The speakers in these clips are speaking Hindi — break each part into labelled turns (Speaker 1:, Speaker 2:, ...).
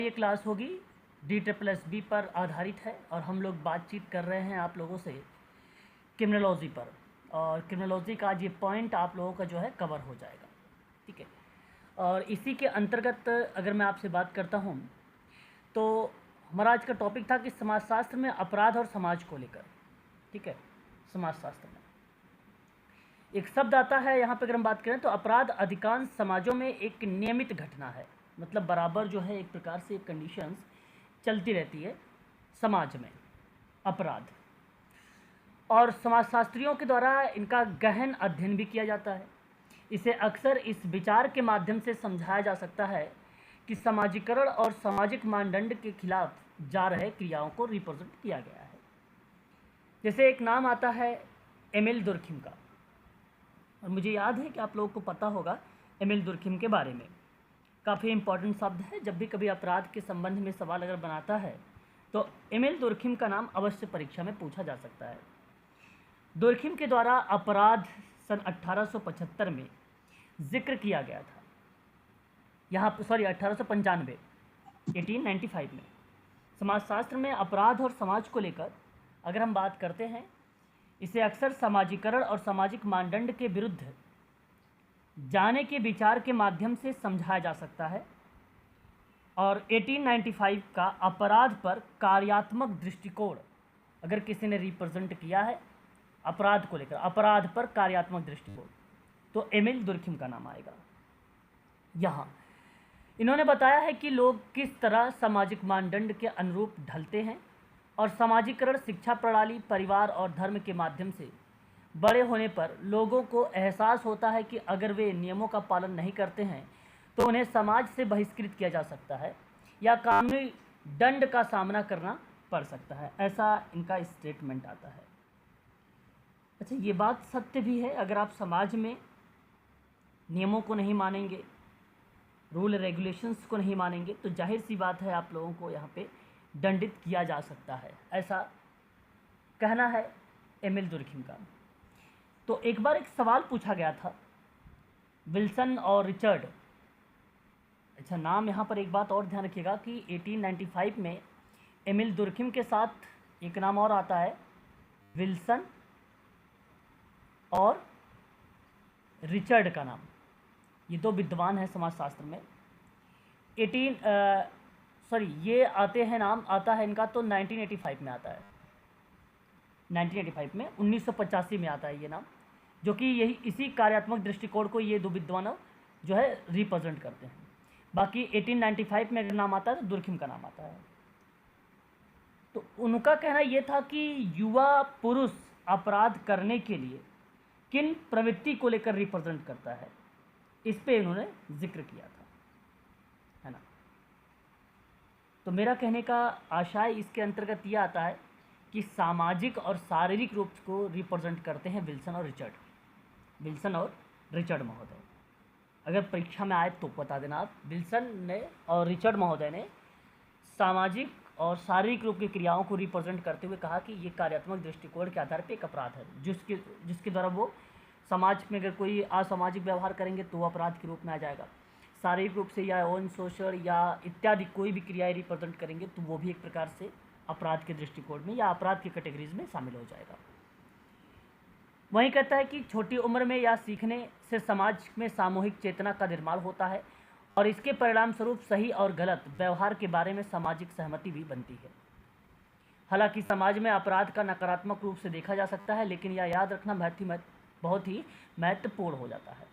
Speaker 1: ये क्लास होगी D++ पर आधारित है और हम लोग बातचीत कर रहे हैं आप लोगों से क्रिमिनोलॉजी पर। और क्रिमिनोलॉजी का आज ये पॉइंट आप लोगों का जो है कवर हो जाएगा, ठीक है। और इसी के अंतर्गत अगर मैं आपसे बात करता हूँ तो हमारा आज का टॉपिक था कि समाजशास्त्र में अपराध और समाज को लेकर, ठीक है। समाजशास्त्र में एक शब्द आता है यहाँ पे, अगर हम बात करें तो अपराध अधिकांश समाजों में एक नियमित घटना है, मतलब बराबर जो है एक प्रकार से कंडीशंस चलती रहती है समाज में अपराध। और समाजशास्त्रियों के द्वारा इनका गहन अध्ययन भी किया जाता है। इसे अक्सर इस विचार के माध्यम से समझाया जा सकता है कि सामाजिकरण और सामाजिक मानदंड के खिलाफ जा रहे क्रियाओं को रिप्रेजेंट किया गया है। जैसे एक नाम आता है एमिल दुर्खिम का, और मुझे याद है कि आप लोगों को पता होगा एमिल दुर्खिम के बारे में। काफ़ी इम्पोर्टेंट शब्द है, जब भी कभी अपराध के संबंध में सवाल अगर बनाता है तो एमिल दुर्खिम का नाम अवश्य परीक्षा में पूछा जा सकता है। दुर्खिम के द्वारा अपराध सन 1875 में जिक्र किया गया था, यहाँ 1895 1895 में। समाजशास्त्र में अपराध और समाज को लेकर अगर हम बात करते हैं, इसे अक्सर सामाजिकरण और सामाजिक मानदंड के विरुद्ध जाने के विचार के माध्यम से समझाया जा सकता है। और 1895 का अपराध पर कार्यात्मक दृष्टिकोण अगर किसी ने रिप्रेजेंट किया है अपराध को लेकर, अपराध पर कार्यात्मक दृष्टिकोण, तो एमिल दुर्खिम का नाम आएगा। यहाँ इन्होंने बताया है कि लोग किस तरह सामाजिक मानदंड के अनुरूप ढलते हैं और सामाजिकरण शिक्षा प्रणाली, परिवार और धर्म के माध्यम से बड़े होने पर लोगों को एहसास होता है कि अगर वे नियमों का पालन नहीं करते हैं तो उन्हें समाज से बहिष्कृत किया जा सकता है या कानूनी दंड का सामना करना पड़ सकता है। ऐसा इनका स्टेटमेंट आता है। अच्छा, ये बात सत्य भी है। अगर आप समाज में नियमों को नहीं मानेंगे, रूल रेगुलेशंस को नहीं मानेंगे, तो जाहिर सी बात है आप लोगों को यहाँ पे दंडित किया जा सकता है, ऐसा कहना है एमिल दुर्खिम का। तो एक बार एक सवाल पूछा गया था विल्सन और रिचर्ड। अच्छा, नाम यहाँ पर एक बात और ध्यान रखिएगा कि 1895 में एमिल दुर्खिम के साथ एक नाम और आता है, विल्सन और रिचर्ड का नाम। ये दो विद्वान हैं समाजशास्त्र में। ये आते हैं, नाम आता है इनका तो 1985 में आता है, 1985 में 1985 में आता है ये नाम, जो कि यही इसी कार्यात्मक दृष्टिकोण को ये दो विद्वान जो है रिप्रेजेंट करते हैं। बाकी 1895 में नाम आता है तो दुर्खिम का नाम आता है। तो उनका कहना ये था कि युवा पुरुष अपराध करने के लिए किन प्रवृत्ति को लेकर रिप्रेजेंट करता है, इस पे इन्होंने जिक्र किया था, है ना। तो मेरा कहने का आशय इसके अंतर्गत ये आता है कि सामाजिक और शारीरिक रूप को रिप्रेजेंट करते हैं विल्सन और रिचर्ड महोदय। अगर परीक्षा में आए तो बता देना आप, विल्सन ने और रिचर्ड महोदय ने सामाजिक और शारीरिक रूप की क्रियाओं को रिप्रेजेंट करते हुए कहा कि ये कार्यात्मक दृष्टिकोण के आधार पर एक अपराध है, जिसके द्वारा वो समाज में अगर कोई असामाजिक व्यवहार करेंगे तो वो अपराध के रूप में आ जाएगा। शारीरिक रूप से या ओन सोशल या इत्यादि कोई भी क्रियाएं रिप्रेजेंट करेंगे तो वो भी एक प्रकार से अपराध के दृष्टिकोण में या अपराध की कैटेगरीज में शामिल हो जाएगा। वहीं कहता है कि छोटी उम्र में या सीखने से समाज में सामूहिक चेतना का निर्माण होता है और इसके परिणाम स्वरूप सही और गलत व्यवहार के बारे में सामाजिक सहमति भी बनती है। हालांकि समाज में अपराध का नकारात्मक रूप से देखा जा सकता है, लेकिन यह याद रखना बहुत ही महत्वपूर्ण हो जाता है।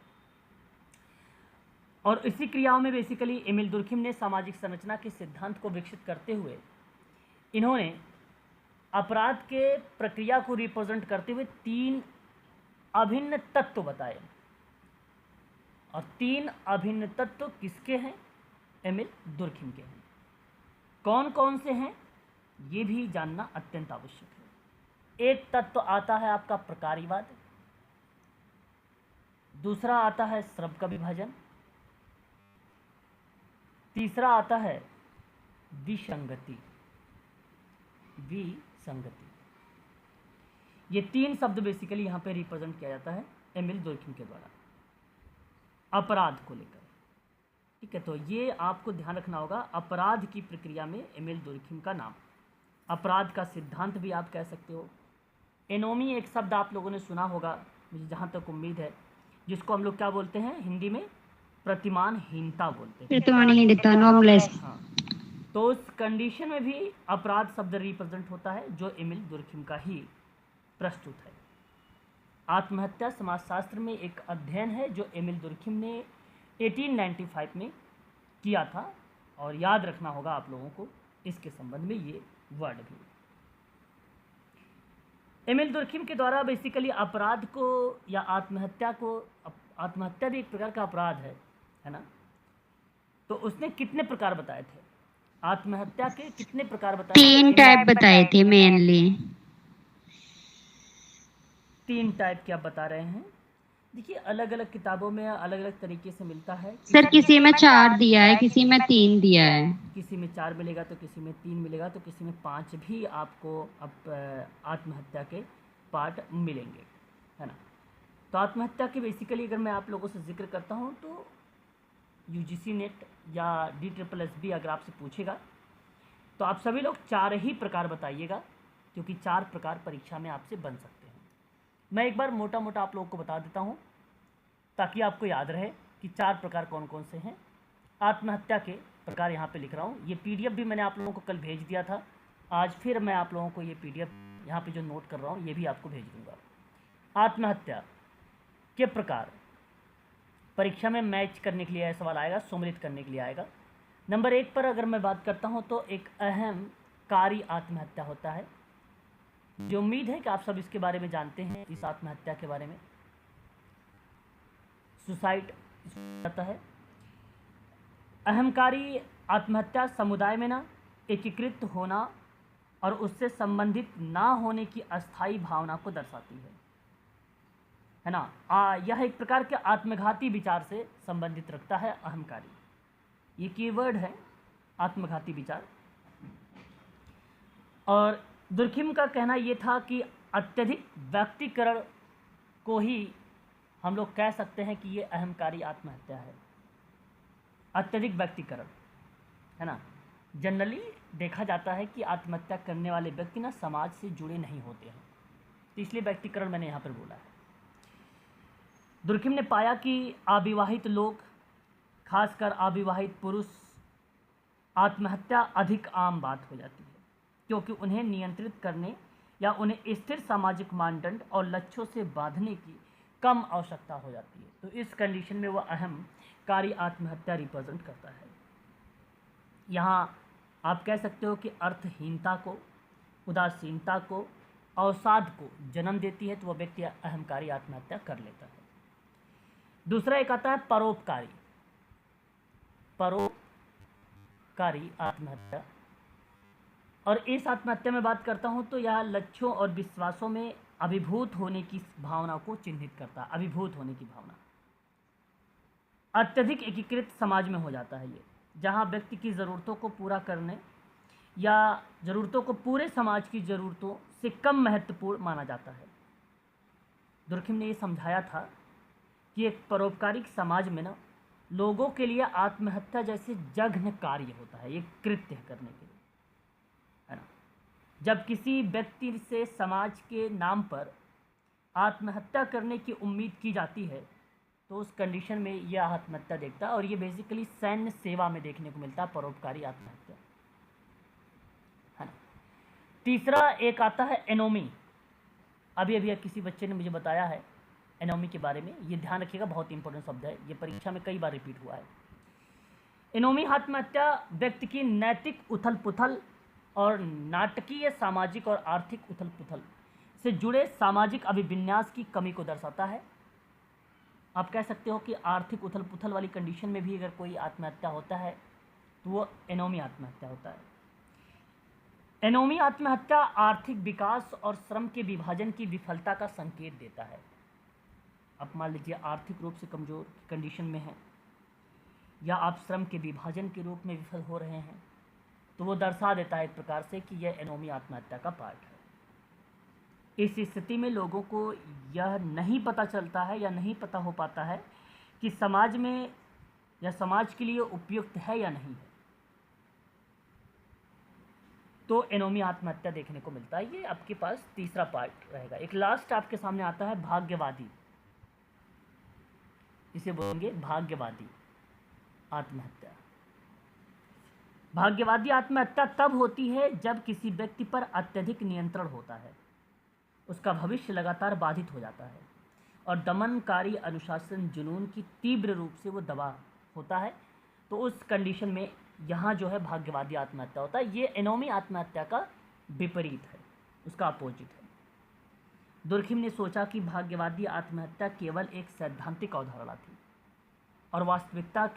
Speaker 1: और इसी क्रियाओं में बेसिकली एमिल दुर्खिम ने सामाजिक संरचना के सिद्धांत को विकसित करते हुए इन्होंने अपराध के प्रक्रिया को रिप्रेजेंट करते हुए 3 अभिन्न तत्व बताए। और 3 अभिन्न तत्व किसके हैं? एमिल दुर्खिम के हैं। कौन कौन से हैं ये भी जानना अत्यंत आवश्यक है। एक तत्व आता है आपका प्रकारीवाद, दूसरा आता है श्रम का विभाजन, तीसरा आता है विसंगति। ये 3 शब्द बेसिकली यहाँ पे रिप्रेजेंट किया जाता है एमिल दुर्खिम के द्वारा अपराध को लेकर। ठीक है, तो ये आपको ध्यान रखना होगा। अपराध की प्रक्रिया में एमिल दुर्खिम का नाम, अपराध का सिद्धांत भी आप कह सकते हो। एनोमी एक शब्द आप लोगों ने सुना होगा, मुझे जहाँ तक उम्मीद है, जिसको हम लोग क्या बोलते हैं हिंदी में, प्रतिमानहीनता बोलते हैं।
Speaker 2: प्रतिमानहीनता, नॉर्मलेस।
Speaker 1: हाँ, तो उस कंडीशन में भी अपराध शब्द रिप्रेजेंट होता है, जो एमिल दुर्खिम का ही प्रस्तुत है। आत्महत्या समाजशास्त्र में एक अध्ययन है जो एमिल दुर्खिम ने 1895 में किया था, और याद रखना होगा आप लोगों को इसके संबंध में ये वर्ड भी। एमिल दुर्खिम के द्वारा बेसिकली अपराध को या आत्महत्या को, आत्महत्या भी एक प्रकार का अपराध है ना, तो उसने कितने प्रकार बताए थे, आत्महत्या के कितने प्रकार बताए थे?
Speaker 2: 3 टाइप बताए थे मेनली।
Speaker 1: 3 टाइप के आप बता रहे हैं। देखिए, अलग अलग किताबों में अलग अलग तरीके से मिलता है।
Speaker 2: सर किसी में 4 दिया है, किसी में 3 दिया है।
Speaker 1: किसी में 4 मिलेगा तो किसी में 3 मिलेगा, तो किसी में 5 भी आपको आत्महत्या के पार्ट मिलेंगे, है ना। तो आत्महत्या के बेसिकली अगर मैं आप लोगों से जिक्र करता हूँ तो यूजीसी नेट या DSSB अगर आपसे पूछेगा तो आप सभी लोग 4 ही प्रकार बताइएगा, क्योंकि 4 प्रकार परीक्षा में आपसे बन सकते हैं। मैं एक बार मोटा मोटा आप लोगों को बता देता हूँ ताकि आपको याद रहे कि 4 प्रकार कौन कौन से हैं। आत्महत्या के प्रकार यहाँ पे लिख रहा हूँ, ये PDF भी मैंने आप लोगों को कल भेज दिया था, आज फिर मैं आप लोगों को ये PDF यहाँ पे जो नोट कर रहा हूँ ये भी आपको भेज दूँगा। आत्महत्या के प्रकार परीक्षा में मैच करने के लिए सवाल आएगा, सम्मिलित करने के लिए आएगा। नंबर 1 पर अगर मैं बात करता हूँ तो एक अहंकारी आत्महत्या होता है, जो उम्मीद है कि आप सब इसके बारे में जानते हैं। इस आत्महत्या के बारे में सुसाइड होता है। अहंकारी आत्महत्या समुदाय में ना एकीकृत होना और उससे संबंधित ना होने की अस्थायी भावना को दर्शाती है ना। यह एक प्रकार के आत्मघाती विचार से संबंधित रखता है अहंकारी, ये कीवर्ड है आत्मघाती विचार। और दुर्खिम का कहना ये था कि अत्यधिक व्यक्तिकरण को ही हम लोग कह सकते हैं कि ये अहंकारी आत्महत्या है। अत्यधिक व्यक्तिकरण, है ना। जनरली देखा जाता है कि आत्महत्या करने वाले व्यक्ति ना समाज से जुड़े नहीं होते हैं, तो इसलिए व्यक्तिकरण मैंने यहाँ पर बोला है। दुर्खिम ने पाया कि अविवाहित लोग, खासकर अविवाहित पुरुष, आत्महत्या अधिक आम बात हो जाती है, क्योंकि उन्हें नियंत्रित करने या उन्हें स्थिर सामाजिक मानदंड और लक्ष्यों से बांधने की कम आवश्यकता हो जाती है। तो इस कंडीशन में वह अहंकारी आत्महत्या रिप्रेजेंट करता है। यहाँ आप कह सकते हो कि अर्थहीनता को, उदासीनता को, अवसाद को जन्म देती है, तो वह व्यक्ति अहंकारी आत्महत्या कर लेता है। दूसरा एक आता है परोपकारी, परोपकारी आत्महत्या। और इस आत्महत्या में बात करता हूँ तो यह लक्ष्यों और विश्वासों में अभिभूत होने की भावना को चिन्हित करता है। अभिभूत होने की भावना, अत्यधिक एकीकृत समाज में हो जाता है ये, जहाँ व्यक्ति की ज़रूरतों को पूरा करने या ज़रूरतों को पूरे समाज की ज़रूरतों से कम महत्वपूर्ण माना जाता है। दुर्खिम ने ये समझाया था कि एक परोपकारिक समाज में ना लोगों के लिए आत्महत्या जैसे जघन्य कार्य होता है, ये कृत्य करने के लिए, है ना। जब किसी व्यक्ति से समाज के नाम पर आत्महत्या करने की उम्मीद की जाती है तो उस कंडीशन में यह आत्महत्या देखता है, और ये बेसिकली सैन्य सेवा में देखने को मिलता है परोपकारी आत्महत्या, है ना। तीसरा एक आता है एनोमी। अभी किसी बच्चे ने मुझे बताया है एनोमी के बारे में, ये ध्यान रखिएगा, बहुत इंपॉर्टेंट शब्द है, ये परीक्षा में कई बार रिपीट हुआ है। एनोमी आत्महत्या व्यक्ति की नैतिक उथल पुथल और नाटकीय सामाजिक और आर्थिक उथल पुथल से जुड़े सामाजिक अभिविन्यास की कमी को दर्शाता है। आप कह सकते हो कि आर्थिक उथल पुथल वाली कंडीशन में भी अगर कोई आत्महत्या होता है तो वो एनोमी आत्महत्या होता है। एनोमी आत्महत्या आर्थिक विकास और श्रम के विभाजन की विफलता का संकेत देता है। आप मान लीजिए आर्थिक रूप से कमज़ोर कंडीशन में हैं या आप श्रम के विभाजन के रूप में विफल हो रहे हैं, तो वो दर्शा देता है एक प्रकार से कि यह एनोमी आत्महत्या का पार्ट है। इस स्थिति में लोगों को यह नहीं पता चलता है या नहीं पता हो पाता है कि समाज में या समाज के लिए उपयुक्त है या नहीं है, तो एनोमी आत्महत्या देखने को मिलता है। ये आपके पास तीसरा पार्ट रहेगा। एक लास्ट आपके सामने आता है भाग्यवादी, इसे बोलेंगे भाग्यवादी आत्महत्या। भाग्यवादी आत्महत्या तब होती है जब किसी व्यक्ति पर अत्यधिक नियंत्रण होता है, उसका भविष्य लगातार बाधित हो जाता है और दमनकारी अनुशासन जुनून की तीव्र रूप से वो दबा होता है, तो उस कंडीशन में यहाँ जो है भाग्यवादी आत्महत्या होता है। ये एनोमी आत्महत्या का विपरीत है, उसका अपोजिट है। दुर्खिम ने सोचा कि भाग्यवादी आत्महत्या केवल एक सैद्धांतिक अवधारणा थी और वास्तविकता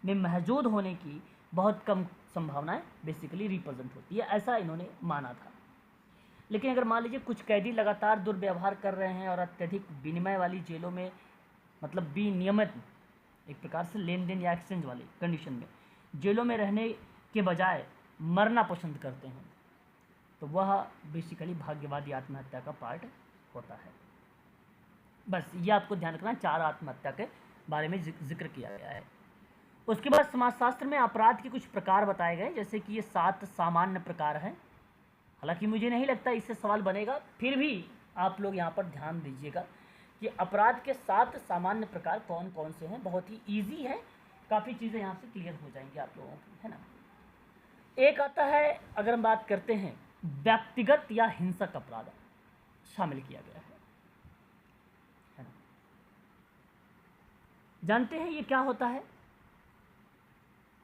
Speaker 1: में मौजूद होने की बहुत कम संभावनाएं बेसिकली रिप्रेजेंट होती है, ऐसा इन्होंने माना था। लेकिन अगर मान लीजिए कुछ कैदी लगातार दुर्व्यवहार कर रहे हैं और अत्यधिक विनिमय वाली जेलों में, मतलब विनियमित एक प्रकार से लेन देन या एक्सचेंज वाली कंडीशन में जेलों में रहने के बजाय मरना पसंद करते हैं, तो वह बेसिकली भाग्यवादी आत्महत्या का पार्ट होता है। बस ये आपको ध्यान रखना, 4 आत्महत्या के बारे में जिक्र किया गया है। उसके बाद समाजशास्त्र में अपराध के कुछ प्रकार बताए गए, जैसे कि ये 7 सामान्य प्रकार हैं। हालांकि मुझे नहीं लगता इससे सवाल बनेगा, फिर भी आप लोग यहाँ पर ध्यान दीजिएगा कि अपराध के 7 सामान्य प्रकार कौन कौन से हैं। बहुत ही ईजी है, काफ़ी चीज़ें यहाँ से क्लियर हो जाएंगी आप लोगों की, है ना। एक आता है, अगर हम बात करते हैं, व्यक्तिगत या हिंसक अपराध शामिल किया गया है ना। जानते हैं ये क्या होता है?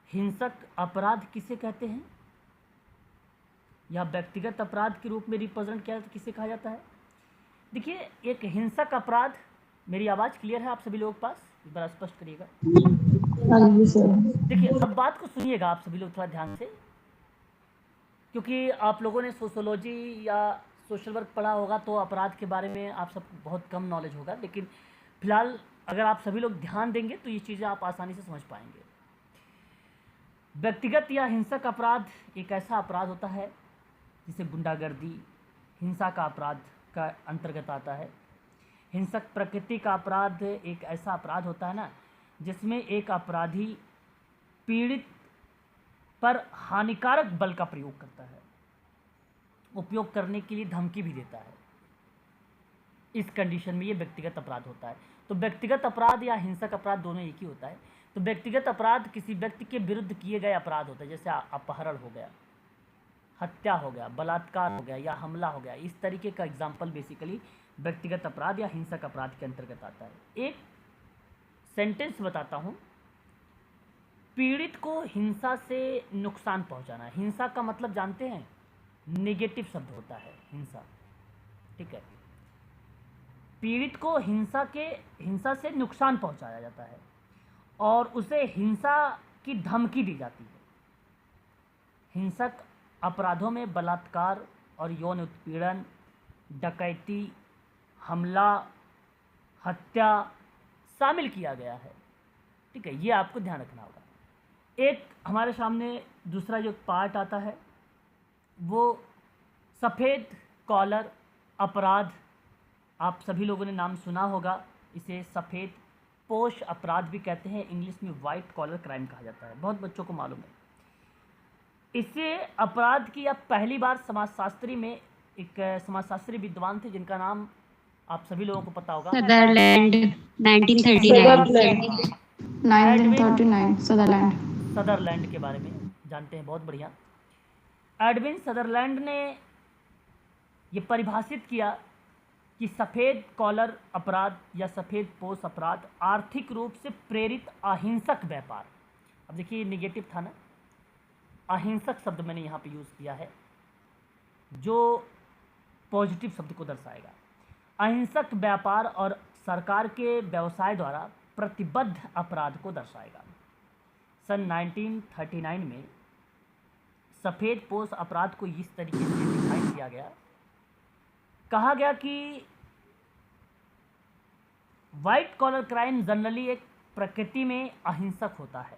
Speaker 1: हिंसक अपराध किसे कहते हैं या व्यक्तिगत अपराध के रूप में रिप्रेजेंट किया जाता, किसे कहा जाता है? देखिए, एक हिंसक अपराध, मेरी आवाज़ क्लियर है आप सभी लोगों के पास? एक बार स्पष्ट करिएगा। देखिए, अब बात को सुनिएगा आप सभी लोग थोड़ा ध्यान से, क्योंकि आप लोगों ने सोशोलॉजी या सोशल वर्क पढ़ा होगा तो अपराध के बारे में आप सबको बहुत कम नॉलेज होगा, लेकिन फिलहाल अगर आप सभी लोग ध्यान देंगे तो ये चीज़ें आप आसानी से समझ पाएंगे। व्यक्तिगत या हिंसक अपराध एक ऐसा अपराध होता है जिसे गुंडागर्दी, हिंसा का अपराध का अंतर्गत आता है। हिंसक प्रकृति का अपराध एक ऐसा अपराध होता है ना, जिसमें एक अपराधी पीड़ित पर हानिकारक बल का प्रयोग करता है, उपयोग करने के लिए धमकी भी देता है। इस कंडीशन में ये व्यक्तिगत अपराध होता है। तो व्यक्तिगत अपराध या हिंसक अपराध दोनों एक ही होता है। तो व्यक्तिगत अपराध किसी व्यक्ति के विरुद्ध किए गए अपराध होते हैं, जैसे अपहरण हो गया, हत्या हो गया, बलात्कार हो गया या हमला हो गया। इस तरीके का एग्जाम्पल बेसिकली व्यक्तिगत अपराध या हिंसक अपराध के अंतर्गत आता है। एक सेंटेंस बताता हूँ, पीड़ित को हिंसा से नुकसान पहुंचाना। हिंसा का मतलब जानते हैं, नेगेटिव शब्द होता है हिंसा, ठीक है। पीड़ित को हिंसा से नुकसान पहुंचाया जाता है और उसे हिंसा की धमकी दी जाती है। हिंसक अपराधों में बलात्कार और यौन उत्पीड़न, डकैती, हमला, हत्या शामिल किया गया है, ठीक है। ये आपको ध्यान रखना होगा। एक हमारे सामने दूसरा जो पार्ट आता है वो सफ़ेद कॉलर अपराध। आप सभी लोगों ने नाम सुना होगा, इसे सफ़ेद पोश अपराध भी कहते हैं, इंग्लिश में वाइट कॉलर क्राइम कहा जाता है, बहुत बच्चों को मालूम है। इसे अपराध की अब पहली बार समाजशास्त्री में एक समाजशास्त्री विद्वान थे जिनका नाम आप सभी लोगों को पता होगा,
Speaker 2: सदरलैंड, 1939
Speaker 1: सदरलैंड के बारे में जानते हैं, बहुत बढ़िया। एडविन सदरलैंड ने ये परिभाषित किया कि सफ़ेद कॉलर अपराध या सफ़ेद पोश अपराध आर्थिक रूप से प्रेरित अहिंसक व्यापार। अब देखिए निगेटिव था ना, अहिंसक शब्द मैंने यहाँ पे यूज़ किया है जो पॉजिटिव शब्द को दर्शाएगा। अहिंसक व्यापार और सरकार के व्यवसाय द्वारा प्रतिबद्ध अपराध को दर्शाएगा। सन 1939 में सफ़ेद पोश अपराध को इस तरीके से डिफाइन किया गया, कहा गया कि वाइट कॉलर क्राइम जनरली एक प्रकृति में अहिंसक होता है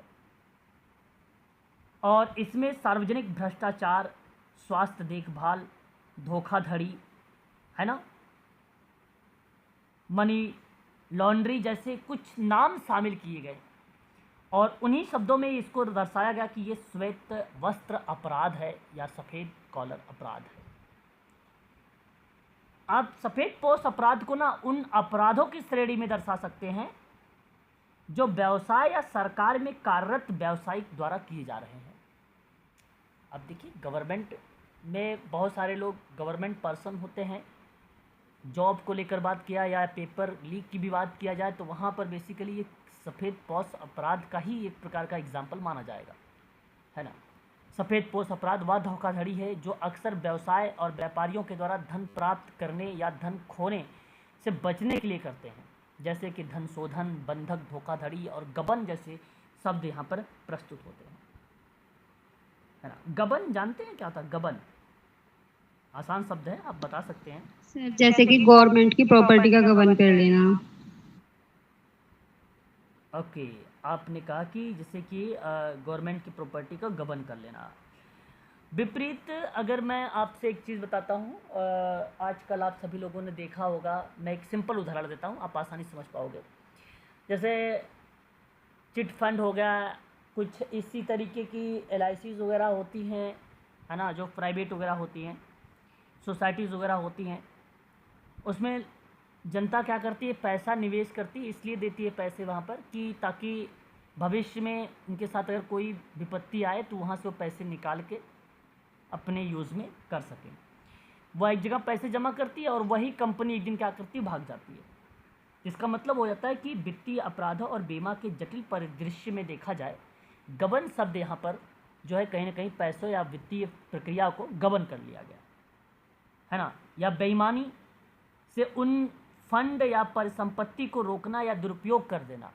Speaker 1: और इसमें सार्वजनिक भ्रष्टाचार, स्वास्थ्य देखभाल, धोखाधड़ी, है ना, मनी लॉन्ड्री जैसे कुछ नाम शामिल किए गए और उन्हीं शब्दों में इसको दर्शाया गया कि ये श्वेत वस्त्र अपराध है या सफ़ेद कॉलर अपराध है। आप सफ़ेद पोश अपराध को ना उन अपराधों की श्रेणी में दर्शा सकते हैं जो व्यवसाय या सरकार में कार्यरत व्यावसायिक द्वारा किए जा रहे हैं। अब देखिए, गवर्नमेंट में बहुत सारे लोग गवर्नमेंट पर्सन होते हैं। जॉब को लेकर बात किया या पेपर लीक की भी बात किया जाए तो वहाँ पर बेसिकली ये सफ़ेद पोश अपराध का ही एक प्रकार का एग्जाम्पल माना जाएगा, है ना। सफ़ेद पोश अपराध वह धोखाधड़ी है जो अक्सर व्यवसाय और व्यापारियों के द्वारा धन प्राप्त करने या धन खोने से बचने के लिए करते हैं, जैसे कि धन शोधन, बंधक धोखाधड़ी और गबन जैसे शब्द यहाँ पर प्रस्तुत होते हैं, है ना। गबन जानते हैं क्या होता है? गबन आसान शब्द है, आप बता सकते हैं।
Speaker 3: सर जैसे कि गवर्नमेंट की प्रॉपर्टी का गबन कर लेना।
Speaker 1: ओके, आपने कहा कि जैसे कि गवर्नमेंट की प्रॉपर्टी का गबन कर लेना। विपरीत अगर मैं आपसे एक चीज़ बताता हूँ, आजकल आप सभी लोगों ने देखा होगा, मैं एक सिंपल उदाहरण देता हूँ, आप आसानी से समझ पाओगे। जैसे चिट फंड हो गया, कुछ इसी तरीके की LICs वगैरह होती हैं, है ना, जो प्राइवेट वगैरह होती हैं, सोसाइटीज़ वगैरह होती हैं। उसमें जनता क्या करती है? पैसा निवेश करती है, इसलिए देती है पैसे वहाँ पर कि ताकि भविष्य में उनके साथ अगर कोई विपत्ति आए तो वहाँ से वो पैसे निकाल के अपने यूज़ में कर सकें। वह एक जगह पैसे जमा करती है और वही कंपनी एक दिन क्या करती है? भाग जाती है। इसका मतलब हो जाता है कि वित्तीय अपराधों और बीमा के जटिल परिदृश्य में देखा जाए, गबन शब्द यहाँ पर जो है कहीं ना कहीं पैसों या वित्तीय प्रक्रिया को गबन कर लिया गया, है ना, या बेईमानी से उन फंड या परिसंपत्ति को रोकना या दुरुपयोग कर देना,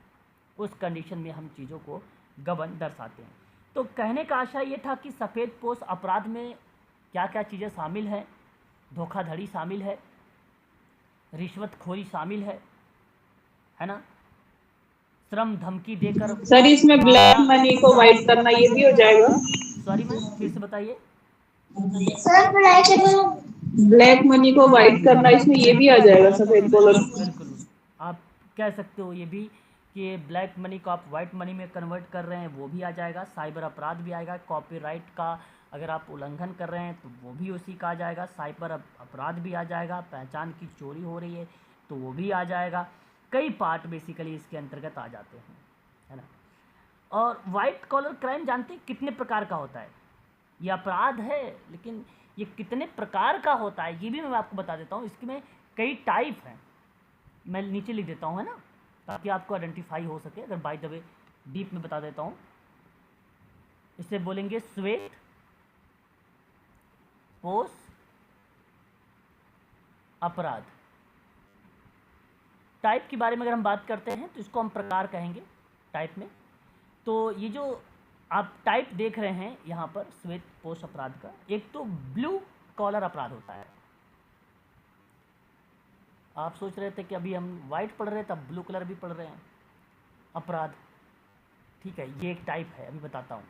Speaker 1: उस कंडीशन में हम चीज़ों को गबन दर्शाते हैं। तो कहने का आशय ये था कि सफ़ेद पोश अपराध में क्या क्या चीज़ें शामिल हैं। धोखाधड़ी शामिल है, रिश्वतखोरी शामिल है ना, श्रम धमकी देकर।
Speaker 4: सर इसमें ब्लैक मनी को वाइट करना ये भी हो जाएगा?
Speaker 1: सॉरी मैम, फिर से बताइए।
Speaker 4: ब्लैक मनी को वाइट करना, इसमें ये भी आ जाएगा सफेद कॉलर?
Speaker 1: बिल्कुल, आप कह सकते हो ये भी कि ब्लैक मनी को आप वाइट मनी में कन्वर्ट कर रहे हैं, वो भी आ जाएगा। साइबर अपराध भी आएगा, कॉपीराइट का अगर आप उल्लंघन कर रहे हैं तो वो भी उसी का आ जाएगा। साइबर अपराध भी आ जाएगा, पहचान की चोरी हो रही है तो वो भी आ जाएगा। कई पार्ट बेसिकली इसके अंतर्गत आ जाते हैं, है ना। और वाइट कॉलर क्राइम जानते हैं कितने प्रकार का होता है? ये अपराध है, लेकिन ये कितने प्रकार का होता है ये भी मैं आपको बता देता हूँ। इसमें कई टाइप हैं, मैं नीचे लिख देता हूँ, है ना, ताकि आपको आइडेंटिफाई हो सके। अगर बाय द वे डीप में बता देता हूँ, इसे बोलेंगे श्वेत पोश अपराध। टाइप के बारे में अगर हम बात करते हैं तो इसको हम प्रकार कहेंगे टाइप में। तो ये जो आप टाइप देख रहे हैं यहाँ पर श्वेत पोश अपराध का, एक तो ब्लू कॉलर अपराध होता है। आप सोच रहे थे कि अभी हम वाइट पढ़ रहे हैं तब ब्लू कलर भी पढ़ रहे हैं अपराध, ठीक है, ये एक टाइप है, अभी बताता हूँ।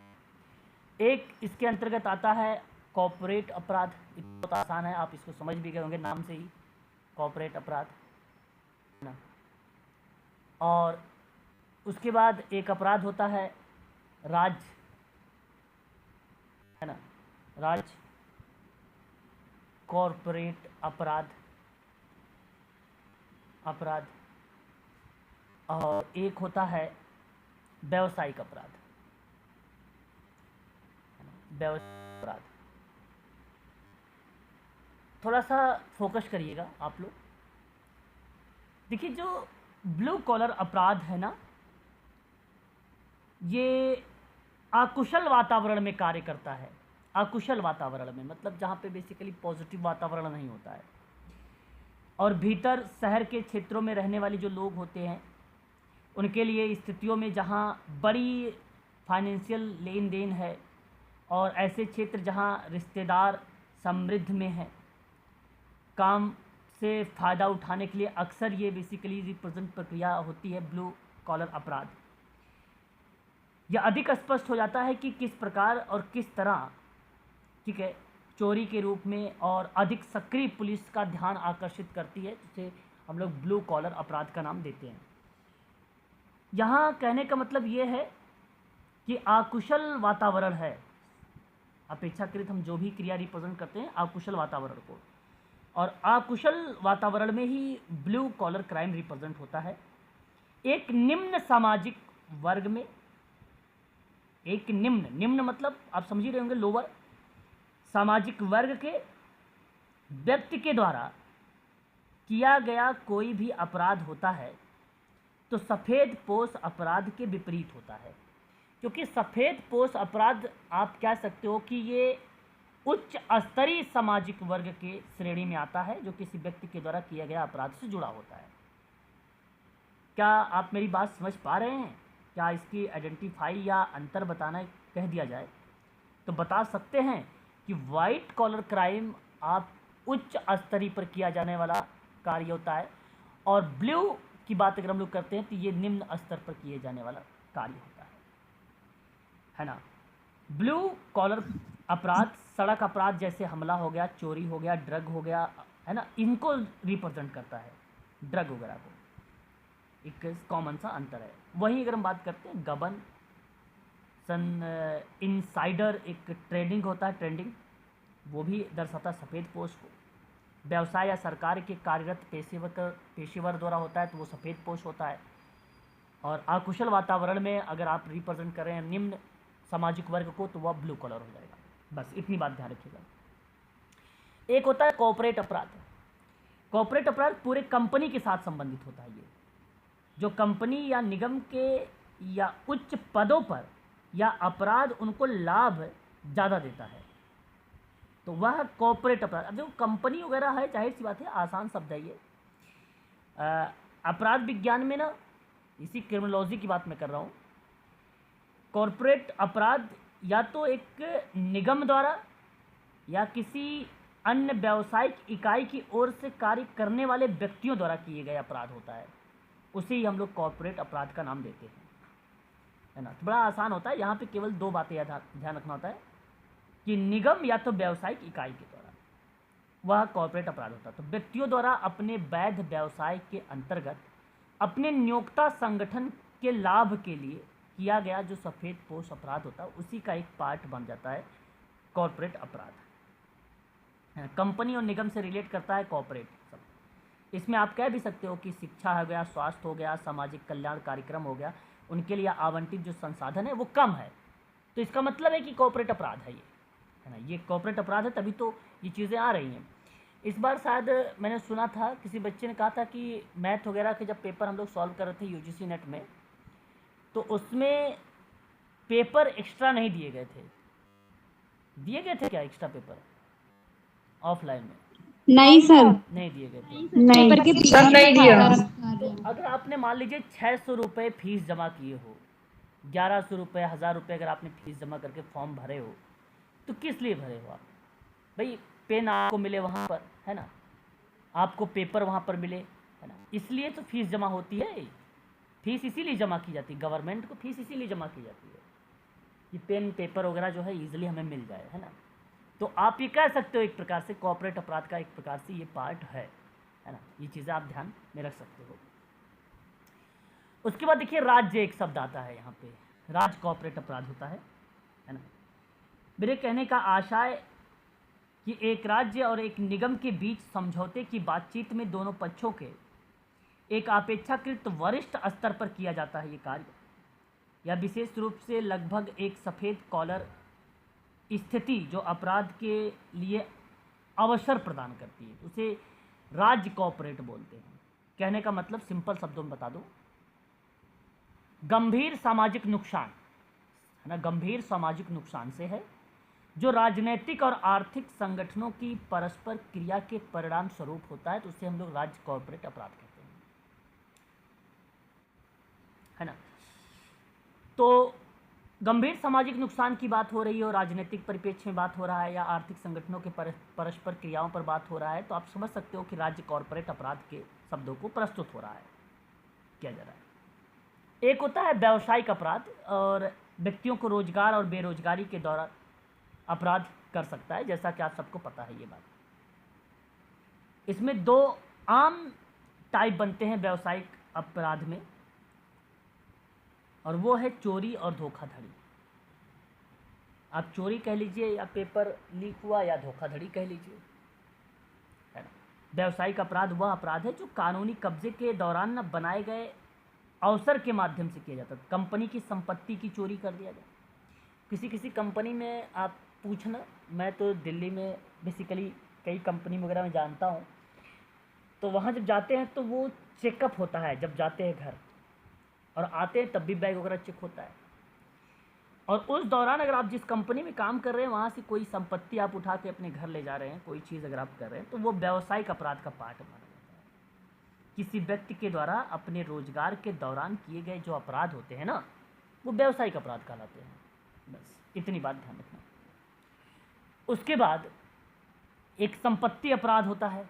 Speaker 1: एक इसके अंतर्गत आता है कॉर्पोरेट अपराध, बहुत आसान है, आप इसको समझ भी गए होंगे नाम से ही, कॉर्पोरेट अपराध ना। और उसके बाद एक अपराध होता है राज्य, है ना, राज्य कॉर्पोरेट अपराध। और एक होता है व्यावसायिक अपराध, व्यावसायिक अपराध। थोड़ा सा फोकस करिएगा आप लोग। देखिए, जो ब्लू कॉलर अपराध है ना, ये अकुशल वातावरण में कार्य करता है। अकुशल वातावरण में मतलब जहाँ पे बेसिकली पॉजिटिव वातावरण नहीं होता है, और भीतर शहर के क्षेत्रों में रहने वाले जो लोग होते हैं उनके लिए स्थितियों में जहाँ बड़ी फाइनेंशियल लेन देन है, और ऐसे क्षेत्र जहाँ रिश्तेदार समृद्ध में हैं, काम से फ़ायदा उठाने के लिए अक्सर ये बेसिकली रिप्रेजेंट प्रक्रिया होती है ब्लू कॉलर अपराध। यह अधिक स्पष्ट हो जाता है कि किस प्रकार और किस तरह, ठीक है, चोरी के रूप में, और अधिक सक्रिय पुलिस का ध्यान आकर्षित करती है, जिसे हम लोग ब्लू कॉलर अपराध का नाम देते हैं। यहाँ कहने का मतलब ये है कि अकुशल वातावरण है, अपेक्षाकृत हम जो भी क्रिया रिप्रेजेंट करते हैं अकुशल वातावरण को, और अकुशल वातावरण में ही ब्लू कॉलर क्राइम रिप्रेजेंट होता है। एक निम्न सामाजिक वर्ग में, एक निम्न मतलब आप समझ ही रहे होंगे लोअर सामाजिक वर्ग के व्यक्ति के द्वारा किया गया कोई भी अपराध होता है तो सफ़ेद पोश अपराध के विपरीत होता है। क्योंकि सफ़ेद पोश अपराध आप कह सकते हो कि ये उच्च स्तरीय सामाजिक वर्ग के श्रेणी में आता है, जो किसी व्यक्ति के द्वारा किया गया अपराध से जुड़ा होता है। क्या आप मेरी बात समझ पा रहे हैं? क्या इसकी आइडेंटिफाई या अंतर बताना कह दिया जाए तो बता सकते हैं कि वाइट कॉलर क्राइम आप उच्च स्तरीय पर किया जाने वाला कार्य होता है, और ब्लू की बात अगर हम लोग करते हैं तो ये निम्न स्तर पर किए जाने वाला कार्य होता है ना। ब्लू कॉलर अपराध सड़क अपराध जैसे हमला हो गया, चोरी हो गया, ड्रग हो गया, है ना, इनको रिप्रेजेंट करता है, ड्रग वगैरह को। एक कॉमन सा अंतर है। वहीं अगर हम बात करते हैं गबन इनसाइडर, एक ट्रेडिंग होता है, ट्रेंडिंग, वो भी दर्शाता सफ़ेद पोश को। व्यवसाय या सरकार के कार्यरत पेशेवर द्वारा होता है तो वो सफ़ेद पोश होता है। और अकुशल वातावरण में अगर आप रिप्रेजेंट कर रहे हैं निम्न सामाजिक वर्ग को तो वह ब्लू कलर हो जाएगा। बस इतनी बात ध्यान रखिएगा। एक होता है कॉर्पोरेट अपराध। कॉर्पोरेट अपराध पूरे कंपनी के साथ संबंधित होता है। ये जो कंपनी या निगम के या उच्च पदों पर या अपराध उनको लाभ ज़्यादा देता है तो वह कॉर्पोरेट अपराध। अब जो कंपनी वगैरह है, जाहिर सी बात है, आसान शब्द है ये। अपराध विज्ञान में ना, इसी क्रिमिनोलॉजी की बात मैं कर रहा हूँ, कॉर्पोरेट अपराध या तो एक निगम द्वारा या किसी अन्य व्यावसायिक इकाई की ओर से कार्य करने वाले व्यक्तियों द्वारा किए गए अपराध होता है, उसे ही हम लोग कॉर्पोरेट अपराध का नाम देते हैं, है ना। तो बड़ा आसान होता है। यहाँ पे केवल दो बातें ध्यान रखना होता है कि निगम या तो व्यावसायिक इकाई के द्वारा, वह कॉर्पोरेट अपराध होता है। तो व्यक्तियों द्वारा अपने वैध व्यवसाय के अंतर्गत अपने नियोक्ता संगठन के लाभ के लिए किया गया जो सफ़ेद पोश अपराध होता है, उसी का एक पार्ट बन जाता है कॉर्पोरेट अपराध। कंपनी और निगम से रिलेट करता है कॉर्पोरेट सब। इसमें आप कह भी सकते हो कि शिक्षा हो गया, स्वास्थ्य हो गया, सामाजिक कल्याण कार्यक्रम हो गया, उनके लिए आवंटित जो संसाधन है वो कम है, तो इसका मतलब है कि कॉर्पोरेट अपराध है ये, है ना। ये कॉर्पोरेट अपराध है, तभी तो ये चीज़ें आ रही हैं। इस बार शायद मैंने सुना था, किसी बच्चे ने कहा था कि मैथ वगैरह के जब पेपर हम लोग सॉल्व कर रहे थे यूजीसी नेट में, तो उसमें पेपर एक्स्ट्रा नहीं दिए गए थे। दिए गए थे क्या एक्स्ट्रा पेपर ऑफलाइन में?
Speaker 3: नहीं सर,
Speaker 1: नहीं दिए गए थे।
Speaker 3: पेपर के
Speaker 4: सर नहीं दिया।
Speaker 1: तो अगर आपने मान लीजिए 600 रुपये फीस जमा किए हो, 1100 रुपये, 1000 रुपये अगर आपने फीस जमा करके फॉर्म भरे हो, तो किस लिए भरे हो आप? भाई पेन आपको मिले वहाँ पर, है ना, आपको पेपर वहाँ पर मिले, है ना, इसलिए तो फीस जमा होती है। फीस इसीलिए जमा की जाती है, गवर्नमेंट को फीस इसीलिए जमा की जाती है कि पेन पेपर वगैरह जो है ईजिली हमें मिल जाए, है ना। तो आप ये कह सकते हो एक प्रकार से कॉर्पोरेट अपराध का एक प्रकार से ये पार्ट है ना। ये चीज़ें आप ध्यान में रख सकते हो। उसके बाद देखिए राज्य एक शब्द आता है यहाँ पे, राज्य कॉर्पोरेट अपराध होता है ना। मेरे कहने का आशय कि एक राज्य और एक निगम के बीच समझौते की बातचीत में दोनों पक्षों के एक अपेक्षाकृत वरिष्ठ स्तर पर किया जाता है ये कार्य। यह विशेष रूप से लगभग एक सफ़ेद कॉलर स्थिति जो अपराध के लिए अवसर प्रदान करती है, उसे राज्य कॉर्पोरेट बोलते हैं। कहने का मतलब सिंपल शब्दों में बता दूं, गंभीर सामाजिक नुकसान, है ना, गंभीर सामाजिक नुकसान से है जो राजनीतिक और आर्थिक संगठनों की परस्पर क्रिया के परिणाम स्वरूप होता है, तो उसे हम लोग राज्य कॉर्पोरेट अपराध कहते हैं, है ना। तो गंभीर सामाजिक नुकसान की बात हो रही है और राजनीतिक परिप्रेक्ष्य में बात हो रहा है या आर्थिक संगठनों के परस्पर क्रियाओं पर बात हो रहा है, तो आप समझ सकते हो कि राज्य कॉर्पोरेट अपराध के शब्दों को प्रस्तुत हो रहा है, किया जा रहा है। एक होता है व्यावसायिक अपराध, और व्यक्तियों को रोजगार और बेरोजगारी के दौरान अपराध कर सकता है, जैसा कि आप सबको पता है ये बात। इसमें दो आम टाइप बनते हैं व्यावसायिक अपराध में, और वो है चोरी और धोखाधड़ी। आप चोरी कह लीजिए या पेपर लीक हुआ या धोखाधड़ी कह लीजिए, है ना। व्यावसायिक अपराध वह अपराध है जो कानूनी कब्जे के दौरान न बनाए गए अवसर के माध्यम से किया जाता है। कंपनी की संपत्ति की चोरी कर दिया जाए, किसी कंपनी में आप पूछना, मैं तो दिल्ली में बेसिकली कई कंपनी वगैरह में जानता हूँ, तो वहाँ जब जाते हैं तो वो चेकअप होता है, जब जाते हैं घर और आते हैं तब भी बैग वगैरह चेक होता है। और उस दौरान अगर आप जिस कंपनी में काम कर रहे हैं वहाँ से कोई संपत्ति आप उठा के अपने घर ले जा रहे हैं, कोई चीज़ अगर आप कर रहे हैं, तो वो व्यावसायिक अपराध का पार्ट माना जाता है। किसी व्यक्ति के द्वारा अपने रोजगार के दौरान किए गए जो अपराध होते हैं ना, वो व्यावसायिक अपराध कहलाते हैं। बस इतनी बात ध्यान रखना। उसके बाद एक संपत्ति अपराध होता है।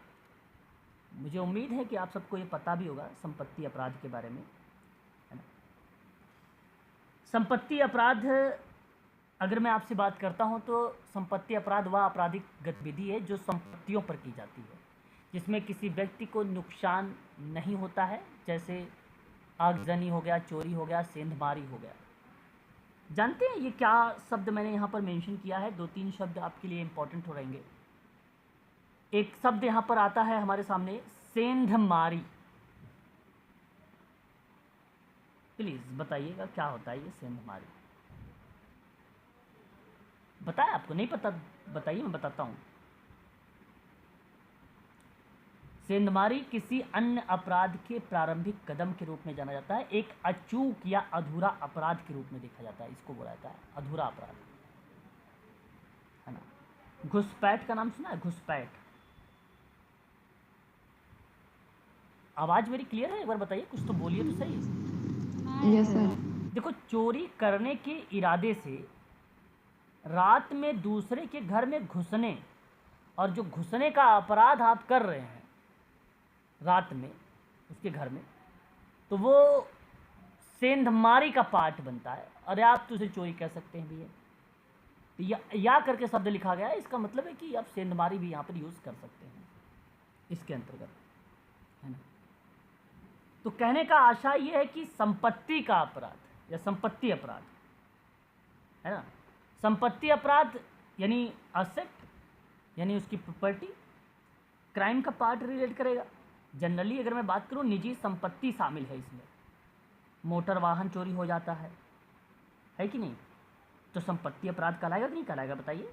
Speaker 1: मुझे उम्मीद है कि आप सबको ये पता भी होगा संपत्ति अपराध के बारे में, है ना। संपत्ति अपराध अगर मैं आपसे बात करता हूँ तो संपत्ति अपराध वह आपराधिक गतिविधि है जो संपत्तियों पर की जाती है, जिसमें किसी व्यक्ति को नुकसान नहीं होता है, जैसे आगजनी हो गया, चोरी हो गया, सेंधमारी हो गया। जानते हैं ये क्या शब्द मैंने यहाँ पर मेंशन किया है? 2-3 शब्द आपके लिए इंपॉर्टेंट हो रहेंगे। एक शब्द यहाँ पर आता है हमारे सामने, सेंधमारी। प्लीज बताइएगा क्या होता है ये सेंधमारी? बताया आपको? नहीं पता? बताइए, मैं बताता हूँ। सेंधमारी किसी अन्य अपराध के प्रारंभिक कदम के रूप में जाना जाता है। एक अचूक या अधूरा अपराध के रूप में देखा जाता है, इसको बोला जाता है अधूरा अपराध, है ना। घुसपैठ का नाम सुना है? घुसपैठ। आवाज मेरी क्लियर है? एक बार बताइए, कुछ तो बोलिए तो सही।
Speaker 2: Yes sir.
Speaker 1: देखो, चोरी करने के इरादे से रात में दूसरे के घर में घुसने, और जो घुसने का अपराध आप कर रहे हैं रात में उसके घर में, तो वो सेंधमारी का पार्ट बनता है। अरे आप तो उसे चोरी कह सकते हैं भैया, या करके शब्द लिखा गया है, इसका मतलब है कि आप सेंधमारी भी यहाँ पर यूज़ कर सकते हैं इसके अंतर्गत, है ना। तो कहने का आशा ये है कि संपत्ति का अपराध या संपत्ति अपराध, है ना। संपत्ति अपराध यानी असेट, यानी उसकी प्रॉपर्टी, क्राइम का पार्ट रिलेट करेगा। जनरली अगर मैं बात करूं, निजी संपत्ति शामिल है इसमें। मोटर वाहन चोरी हो जाता है कि नहीं? तो संपत्ति अपराध कहलाएगा कि नहीं कहलाएगा? बताइए।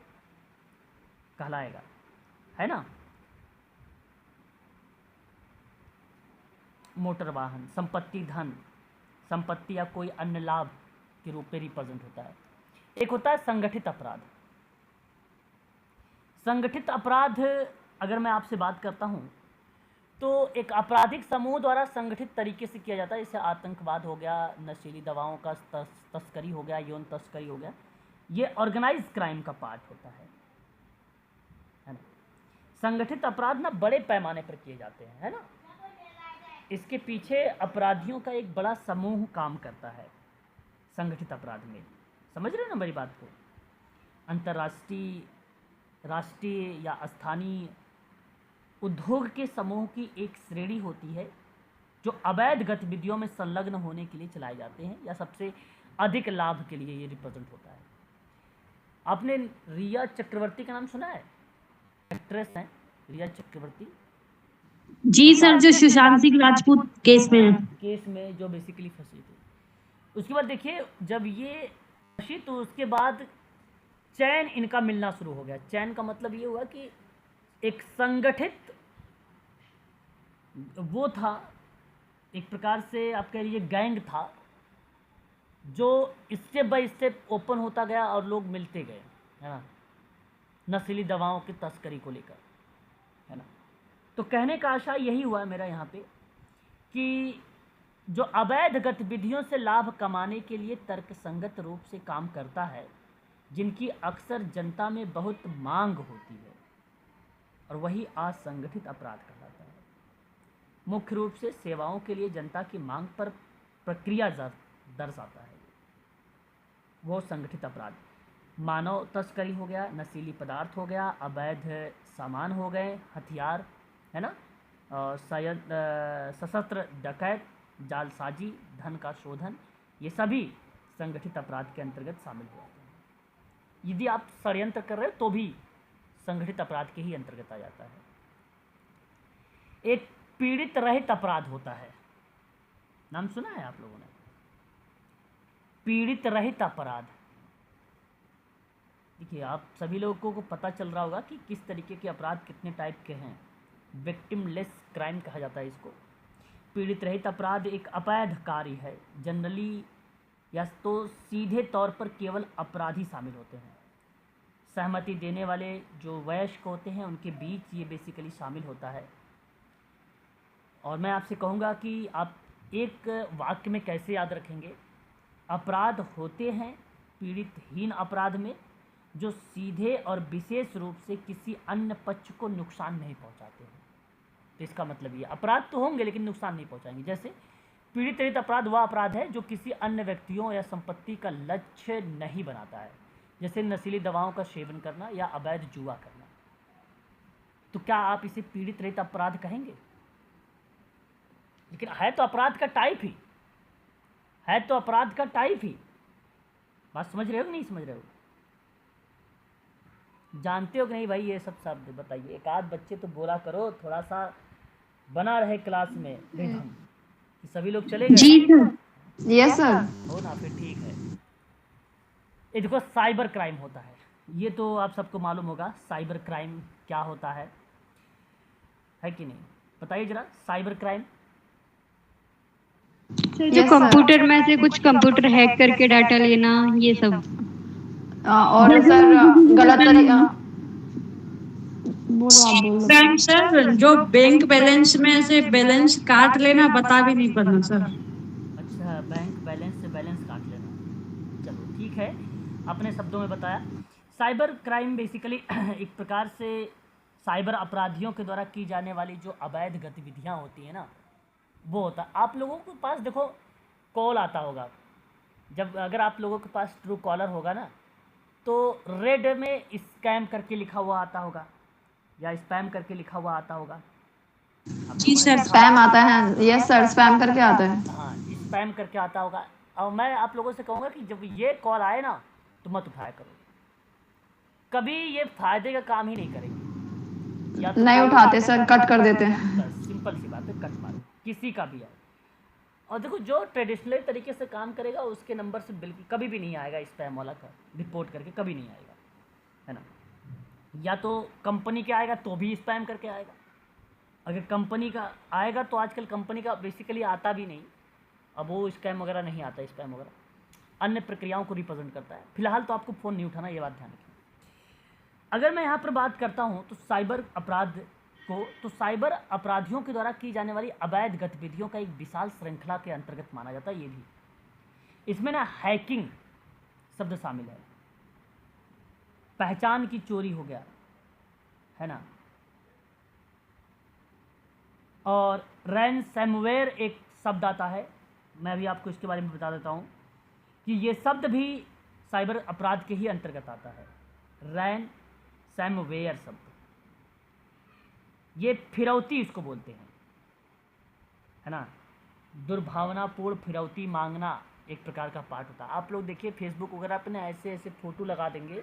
Speaker 1: कहलाएगा, है ना। मोटर वाहन, संपत्ति, धन, संपत्ति या कोई अन्य लाभ के रूप में रिप्रेजेंट होता है। एक होता है संगठित अपराध। संगठित अपराध अगर मैं आपसे बात करता हूं तो एक आपराधिक समूह द्वारा संगठित तरीके से किया जाता है, जैसे आतंकवाद हो गया, नशीली दवाओं का तस्करी हो गया, यौन तस्करी हो गया। ये ऑर्गेनाइज क्राइम का पार्ट होता है ना। संगठित अपराध ना बड़े पैमाने पर किए जाते हैं, है ना। इसके पीछे अपराधियों का एक बड़ा समूह काम करता है संगठित अपराध में। समझ रहे हो ना मेरी बात को? अंतर्राष्ट्रीय, राष्ट्रीय या स्थानीय उद्योग के समूह की एक श्रेणी होती है जो अवैध गतिविधियों में संलग्न होने के लिए चलाए जाते हैं या सबसे अधिक लाभ के लिए ये रिप्रेजेंट होता है। आपने रिया चक्रवर्ती का नाम सुना है? एक्ट्रेस हैं रिया चक्रवर्ती।
Speaker 3: जी सर, जो सुशांत सिंह राजपूत केस में
Speaker 1: जो बेसिकली फंसी थी। उसके बाद देखिए, जब ये फंसी तो उसके बाद चैन इनका मिलना शुरू हो गया। चैन का मतलब ये हुआ कि एक संगठित वो था, एक प्रकार से आप कह लीजिए गैंग था, जो स्टेप बाय स्टेप ओपन होता गया और लोग मिलते गए, है ना, नशीली दवाओं की तस्करी को लेकर, है ना। तो कहने का आशा यही हुआ मेरा यहाँ पे कि जो अवैध गतिविधियों से लाभ कमाने के लिए तर्कसंगत रूप से काम करता है, जिनकी अक्सर जनता में बहुत मांग होती है, और वही असंगठित अपराध कहलाता है। मुख्य रूप से सेवाओं के लिए जनता की मांग पर प्रक्रिया दर्शाता है वो संगठित अपराध। मानव तस्करी हो गया, नशीली पदार्थ हो गया, अवैध सामान हो गए, हथियार, है ना, और सशस्त्र डकैत, जालसाजी, धन का शोधन, ये सभी संगठित अपराध के अंतर्गत शामिल हो जाते हैं। यदि आप षड्यंत्र कर रहे हो तो भी संगठित अपराध के ही अंतर्गत आ जाता है। एक पीड़ित रहित अपराध होता है, नाम सुना है आप लोगों ने? पीड़ित रहित अपराध। देखिए, आप सभी लोगों को पता चल रहा होगा कि किस तरीके के अपराध कितने टाइप के हैं। विक्टिमलेस क्राइम कहा जाता है इसको। पीड़ित रहित अपराध एक अवैध कार्य है, जनरली या तो सीधे तौर पर केवल अपराधी शामिल होते हैं। सहमति देने वाले जो वयस्क होते हैं उनके बीच ये बेसिकली शामिल होता है। और मैं आपसे कहूँगा कि आप एक वाक्य में कैसे याद रखेंगे। अपराध होते हैं पीड़ितहीन अपराध में जो सीधे और विशेष रूप से किसी अन्य पक्ष को नुकसान नहीं पहुंचाते हैं। तो इसका मतलब ये अपराध तो होंगे लेकिन नुकसान नहीं पहुंचाएंगे। जैसे पीड़ित रहित अपराध वह अपराध है जो किसी अन्य व्यक्तियों या संपत्ति का लक्ष्य नहीं बनाता है, जैसे नशीली दवाओं का सेवन करना या अवैध जुआ करना। तो क्या आप इसे पीड़ित रहित अपराध कहेंगे? लेकिन है तो अपराध का टाइप ही, है तो अपराध का टाइप ही। बात समझ रहे हो कि नहीं समझ रहे हो? जानते हो कि नहीं भाई ये सब शब्द? बताइए, एक आध बच्चे तो बोला करो, थोड़ा सा बना रहे क्लास में रिदम। सभी लोग चले गए?
Speaker 3: जी सर।
Speaker 2: Yes sir.
Speaker 1: हो ना, फिर ठीक है। ये देखो, साइबर क्राइम होता है, ये तो आप सबको मालूम होगा साइबर क्राइम क्या होता है कि नहीं? बताइए जरा, साइबर क्राइम।
Speaker 3: सर जो
Speaker 2: Yes, sir.
Speaker 3: कंप्यूटर में से कुछ कंप्यूटर हैक करके डाटा लेना, ये सब।
Speaker 2: और सर गलत तरीका बोलो, आप बोलो।
Speaker 5: बैंक सर जो बैंक बैलेंस में से बैलेंस काट लेना, बता भी नहीं पाना सर।
Speaker 1: अच्छा, बैंक बैलेंस से बैलेंस काट लेना, चलो ठीक है, अपने शब्दों में बताया। साइबर क्राइम बेसिकली एक प्रकार से साइबर अपराधियों के द्वारा की जाने वाली जो अवैध गतिविधियां होती हैं ना, वो होता है। आप लोगों के पास देखो कॉल आता होगा, जब अगर आप लोगों के पास ट्रू कॉलर होगा ना, तो रेड में स्कैम करके लिखा हुआ आता होगा या स्पैम करके लिखा हुआ आता होगा।
Speaker 5: जी सर।
Speaker 2: स्पैम आता है। यस सर, स्पैम करके आता है।
Speaker 1: हाँ, स्पैम करके आता होगा। और मैं आप लोगों से कहूँगा कि जब ये कॉल आए ना तो मत उठाया करो, कभी ये फायदे का काम ही नहीं करेंगे। या तो
Speaker 2: नहीं उठाते सर, कट कर देते हैं।
Speaker 1: बस सिंपल सी बात है, कट मारो, किसी का भी है। और देखो, जो ट्रेडिशनल तरीके से काम करेगा उसके नंबर से बिल्कुल कभी भी नहीं आएगा स्पैम वाला का रिपोर्ट करके, कभी नहीं आएगा, है ना। या तो कंपनी के आएगा तो भी स्पैम करके आएगा। अगर कंपनी का आएगा तो आजकल कंपनी का बेसिकली आता भी नहीं, अब वो स्कैम वगैरह नहीं आता, स्पैम वगैरह अन्य प्रक्रियाओं को रिप्रेजेंट करता है। फिलहाल तो आपको फ़ोन नहीं उठाना, ये बात ध्यान रखिए। अगर मैं यहाँ पर बात करता हूँ तो साइबर अपराध को, तो साइबर अपराधियों के द्वारा की जाने वाली अवैध गतिविधियों का एक विशाल श्रृंखला के अंतर्गत माना जाता है ये भी। इसमें ना हैकिंग शब्द शामिल है, पहचान की चोरी हो गया, है ना, और रैनसमवेयर एक शब्द आता है। मैं भी आपको इसके बारे में बता देता हूँ कि ये शब्द भी साइबर अपराध के ही अंतर्गत आता है। रैनसमवेयर शब्द, ये फिरौती इसको बोलते हैं, है ना। दुर्भावनापूर्ण फिरौती मांगना एक प्रकार का पार्ट होता है। आप लोग देखिए फेसबुक वगैरह पे ना ऐसे ऐसे फ़ोटो लगा देंगे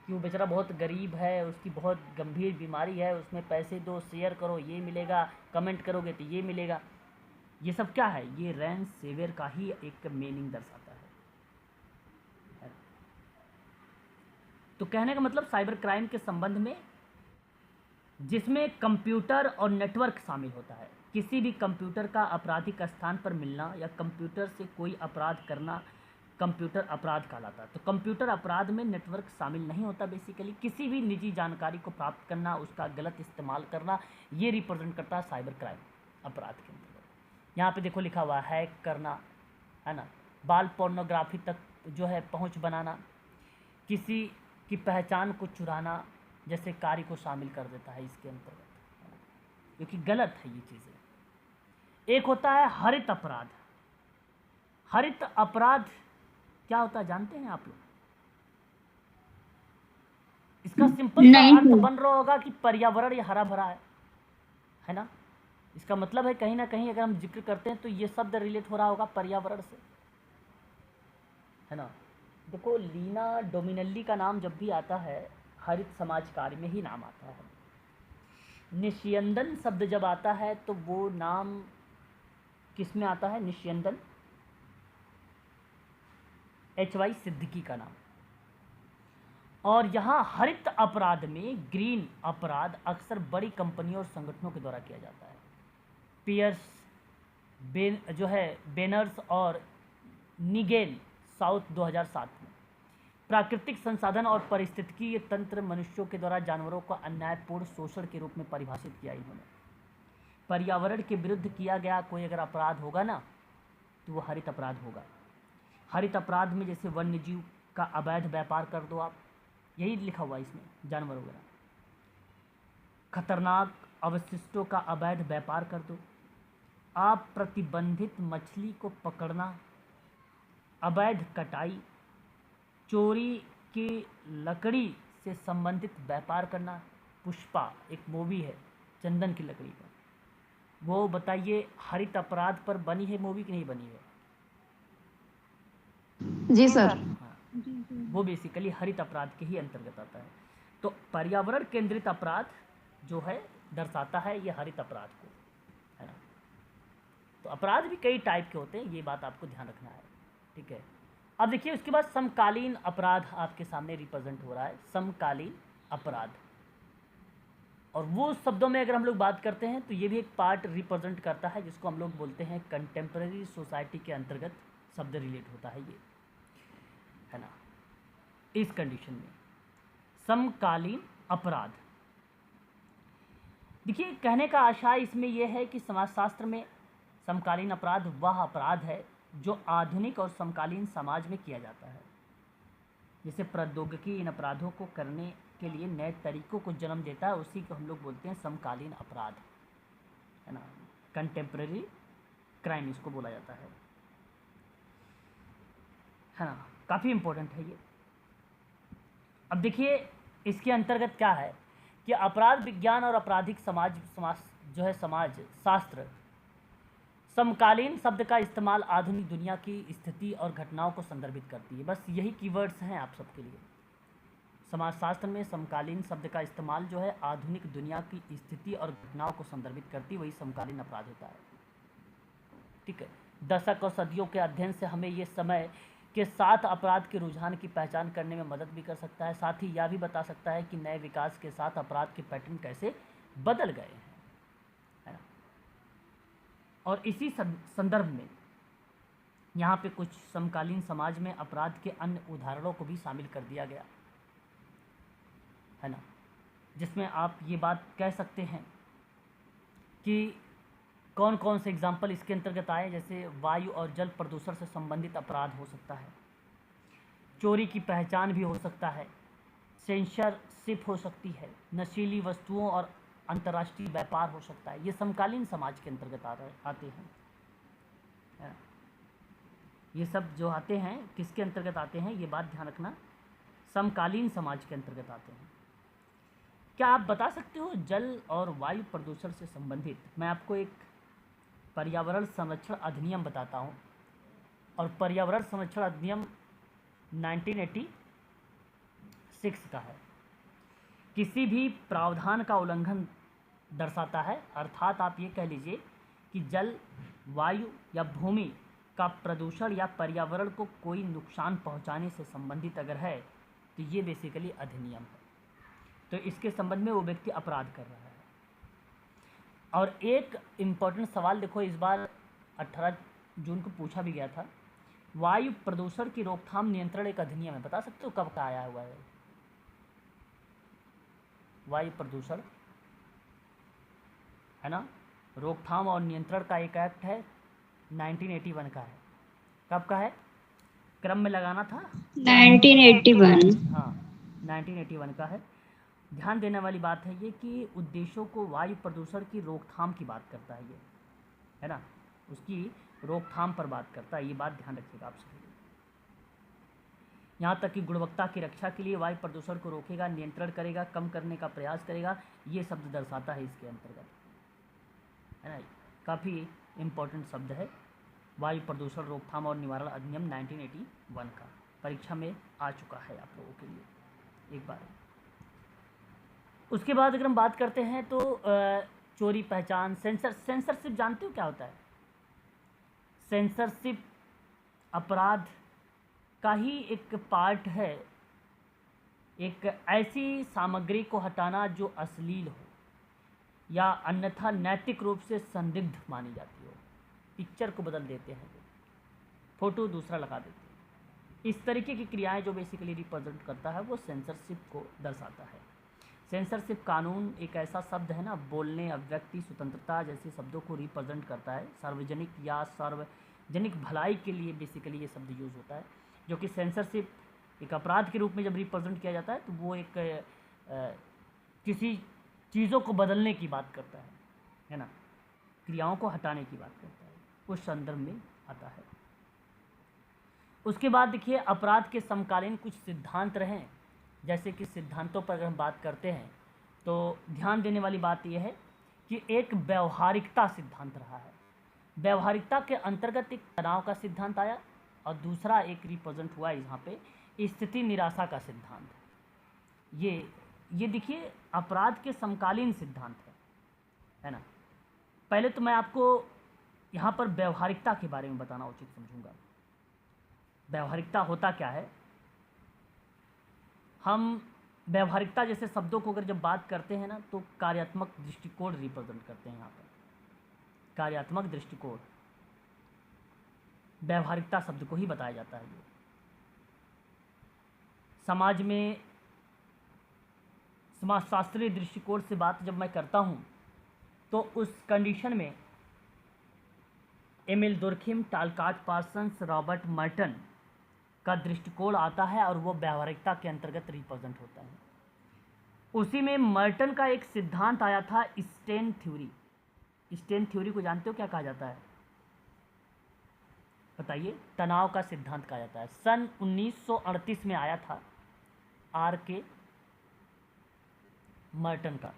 Speaker 1: कि वो बेचारा बहुत गरीब है, उसकी बहुत गंभीर बीमारी है, उसमें पैसे दो, शेयर करो ये मिलेगा, कमेंट करोगे तो ये मिलेगा। ये सब क्या है? ये रैनसमवेयर का ही एक मीनिंग दर्शाता है। तो कहने का मतलब साइबर क्राइम के संबंध में जिसमें कंप्यूटर और नेटवर्क शामिल होता है, किसी भी कंप्यूटर का आपराधिक स्थान पर मिलना या कंप्यूटर से कोई अपराध करना कंप्यूटर अपराध कहलाता है। तो कंप्यूटर अपराध में नेटवर्क शामिल नहीं होता। बेसिकली किसी भी निजी जानकारी को प्राप्त करना, उसका गलत इस्तेमाल करना, ये रिप्रेजेंट करता है साइबर क्राइम अपराध के अंतर्गत। यहाँ पे देखो लिखा हुआ है हैक करना, है ना, बाल पोर्नोग्राफी तक जो है पहुँच बनाना, किसी की पहचान को चुराना जैसे कार्य को शामिल कर देता है इसके अंतर्गत, क्योंकि गलत है ये चीज़ें। एक होता है हरित अपराध। हरित अपराध क्या होता है जानते हैं आप लोग? इसका सिंपल सा अर्थ बन रहा होगा कि पर्यावरण ये हरा भरा है ना। इसका मतलब है कहीं ना कहीं अगर हम जिक्र करते हैं तो ये शब्द रिलेट हो रहा होगा पर्यावरण से, है ना। देखो, लीना डोमिनल्ली का नाम जब भी आता है हरित समाज कार्य में ही नाम आता है। निष्यंदन शब्द जब आता है तो वो नाम किस में आता है? निष्यंदन HY सिद्दीकी का नाम। और यहाँ हरित अपराध में ग्रीन अपराध अक्सर बड़ी कंपनियों और संगठनों के द्वारा किया जाता है। पियर्स जो है बेनर्स और निगेल साउथ 2007 में। प्राकृतिक संसाधन और पारिस्थितिकीय तंत्र मनुष्यों के द्वारा जानवरों का अन्यायपूर्ण शोषण के रूप में परिभाषित किया इन्होंने। पर्यावरण के विरुद्ध किया गया कोई अगर अपराध होगा ना तो वो हरित अपराध होगा। हरित अपराध में जैसे वन्य जीव का अवैध व्यापार कर दो आप, यही लिखा हुआ है इसमें, जानवर वगैरह। खतरनाक अवशिष्टों का अवैध व्यापार कर दो आप, प्रतिबंधित मछली को पकड़ना, अवैध कटाई, चोरी की लकड़ी से संबंधित व्यापार करना। पुष्पा एक मूवी है चंदन की लकड़ी पर, वो बताइए हरित अपराध पर बनी है मूवी कि नहीं बनी है?
Speaker 2: जी सर।
Speaker 1: हाँ, वो बेसिकली हरित अपराध के ही अंतर्गत आता है। तो पर्यावरण केंद्रित अपराध जो है दर्शाता है ये हरित अपराध को, है ना। तो अपराध भी कई टाइप के होते हैं, ये बात आपको ध्यान रखना है, ठीक है। अब देखिए उसके बाद समकालीन अपराध आपके सामने रिप्रेजेंट हो रहा है, समकालीन अपराध। और वो शब्दों में अगर हम लोग बात करते हैं तो ये भी एक पार्ट रिप्रेजेंट करता है जिसको हम लोग बोलते हैं कंटेम्प्रेरी सोसाइटी के अंतर्गत शब्द रिलेट होता है ये, है ना। इस कंडीशन में समकालीन अपराध, देखिए कहने का आशय इसमें यह है कि समाजशास्त्र में समकालीन अपराध वह अपराध है जो आधुनिक और समकालीन समाज में किया जाता है। जैसे प्रौद्योगिकी इन अपराधों को करने के लिए नए तरीकों को जन्म देता है, उसी को हम लोग बोलते हैं समकालीन अपराध, है ना। कंटेम्प्रेरी क्राइम इसको बोला जाता है ना। काफ़ी इम्पोर्टेंट है ये। अब देखिए इसके अंतर्गत क्या है कि अपराध विज्ञान और आपराधिक समाज जो है समाज शास्त्र समकालीन शब्द का इस्तेमाल आधुनिक दुनिया की स्थिति और घटनाओं को संदर्भित करती है। बस यही कीवर्ड्स हैं आप सबके लिए। समाजशास्त्र में समकालीन शब्द का इस्तेमाल जो है आधुनिक दुनिया की स्थिति और घटनाओं को संदर्भित करती, वही समकालीन अपराध होता है, ठीक है। दशक और सदियों के अध्ययन से हमें ये समय के साथ अपराध के रुझान की पहचान करने में मदद भी कर सकता है, साथ ही यह भी बता सकता है कि नए विकास के साथ अपराध के पैटर्न कैसे बदल गए हैं, है ना। और इसी संदर्भ में यहाँ पे कुछ समकालीन समाज में अपराध के अन्य उदाहरणों को भी शामिल कर दिया गया, है ना, जिसमें आप ये बात कह सकते हैं कि कौन कौन से एग्जाम्पल इसके अंतर्गत आए। जैसे वायु और जल प्रदूषण से संबंधित अपराध हो सकता है, चोरी की पहचान भी हो सकता है, सेंसरशिप हो सकती है, नशीली वस्तुओं और अंतर्राष्ट्रीय व्यापार हो सकता है। ये समकालीन समाज के अंतर्गत आते हैं, है ना। ये सब जो आते हैं किसके अंतर्गत आते हैं, ये बात ध्यान रखना, समकालीन समाज के अंतर्गत आते हैं। क्या आप बता सकते हो जल और वायु प्रदूषण से संबंधित, मैं आपको एक पर्यावरण संरक्षण अधिनियम बताता हूँ। और पर्यावरण संरक्षण अधिनियम 1986 का है। किसी भी प्रावधान का उल्लंघन दर्शाता है, अर्थात आप ये कह लीजिए कि जल, वायु या भूमि का प्रदूषण या पर्यावरण को कोई नुकसान पहुंचाने से संबंधित अगर है तो ये बेसिकली अधिनियम है। तो इसके संबंध में वो व्यक्ति अपराध कर रहा है। और एक इम्पॉर्टेंट सवाल देखो, इस बार 18 जून को पूछा भी गया था, वायु प्रदूषण की रोकथाम नियंत्रण एक अधिनियम है, बता सकते हो कब का आया हुआ है? वायु प्रदूषण, है ना, रोकथाम और नियंत्रण का एक एक्ट है, 1981 का है। कब का है? क्रम में लगाना था,
Speaker 3: 1981।
Speaker 1: हाँ 1981 का है। ध्यान देने वाली बात है ये कि उद्देश्यों को वायु प्रदूषण की रोकथाम की बात करता है ये, है ना, उसकी रोकथाम पर बात करता है, ये बात ध्यान रखिएगा आप सभी। यहाँ तक कि गुणवत्ता की रक्षा के लिए वायु प्रदूषण को रोकेगा, नियंत्रण करेगा, कम करने का प्रयास करेगा, ये शब्द दर्शाता है इसके अंतर्गत, है ना। काफ़ी इम्पोर्टेंट शब्द है वायु प्रदूषण रोकथाम और निवारण अधिनियम 1981 का। परीक्षा में आ चुका है आप लोगों के लिए एक बार। उसके बाद अगर हम बात करते हैं तो चोरी पहचान, सेंसरशिप जानते हो क्या होता है? सेंसरशिप अपराध का ही एक पार्ट है, एक ऐसी सामग्री को हटाना जो अश्लील हो या अन्यथा नैतिक रूप से संदिग्ध मानी जाती हो। पिक्चर को बदल देते हैं, फोटो दूसरा लगा देते हैं। इस तरीके की क्रियाएं जो बेसिकली रिप्रेजेंट करता है वो सेंसरशिप को दर्शाता है। सेंसरशिप कानून एक ऐसा शब्द है ना, बोलने, अभिव्यक्ति स्वतंत्रता जैसे शब्दों को रिप्रेजेंट करता है। सार्वजनिक या सार्वजनिक भलाई के लिए बेसिकली ये शब्द यूज़ होता है, जो कि सेंसरशिप एक अपराध के रूप में जब रिप्रेजेंट किया जाता है तो वो एक किसी चीज़ों को बदलने की बात करता है ना, क्रियाओं को हटाने की बात करता है, उस संदर्भ में आता है। उसके बाद देखिए अपराध के समकालीन कुछ सिद्धांत रहे, जैसे कि सिद्धांतों पर अगर हम बात करते हैं तो ध्यान देने वाली बात यह है कि एक व्यवहारिकता सिद्धांत रहा है। व्यवहारिकता के अंतर्गत एक तनाव का सिद्धांत आया और दूसरा एक रिप्रेजेंट हुआ यहाँ पे स्थिति निराशा का सिद्धांत। ये देखिए अपराध के समकालीन सिद्धांत है ना। पहले तो मैं आपको यहाँ पर व्यवहारिकता के बारे में बताना उचित समझूंगा। व्यवहारिकता होता क्या है? हम व्यवहारिकता जैसे शब्दों को अगर जब बात करते हैं ना तो कार्यात्मक दृष्टिकोण रिप्रेजेंट करते हैं। यहाँ पर कार्यात्मक दृष्टिकोण व्यवहारिकता शब्द को ही बताया जाता है। ये समाज में समाजशास्त्रीय दृष्टिकोण से बात जब मैं करता हूँ तो उस कंडीशन में Emile Durkheim, Talcott Parsons, Robert Merton का दृष्टिकोण आता है और वो व्यवहारिकता के अंतर्गत रिप्रेजेंट होता है। उसी में मर्टन का एक सिद्धांत आया था स्टेन थ्योरी। स्टेन थ्योरी को जानते हो क्या कहा जाता है? बताइए। तनाव का सिद्धांत कहा जाता है। सन 1938 में आया था R.K. मर्टन का।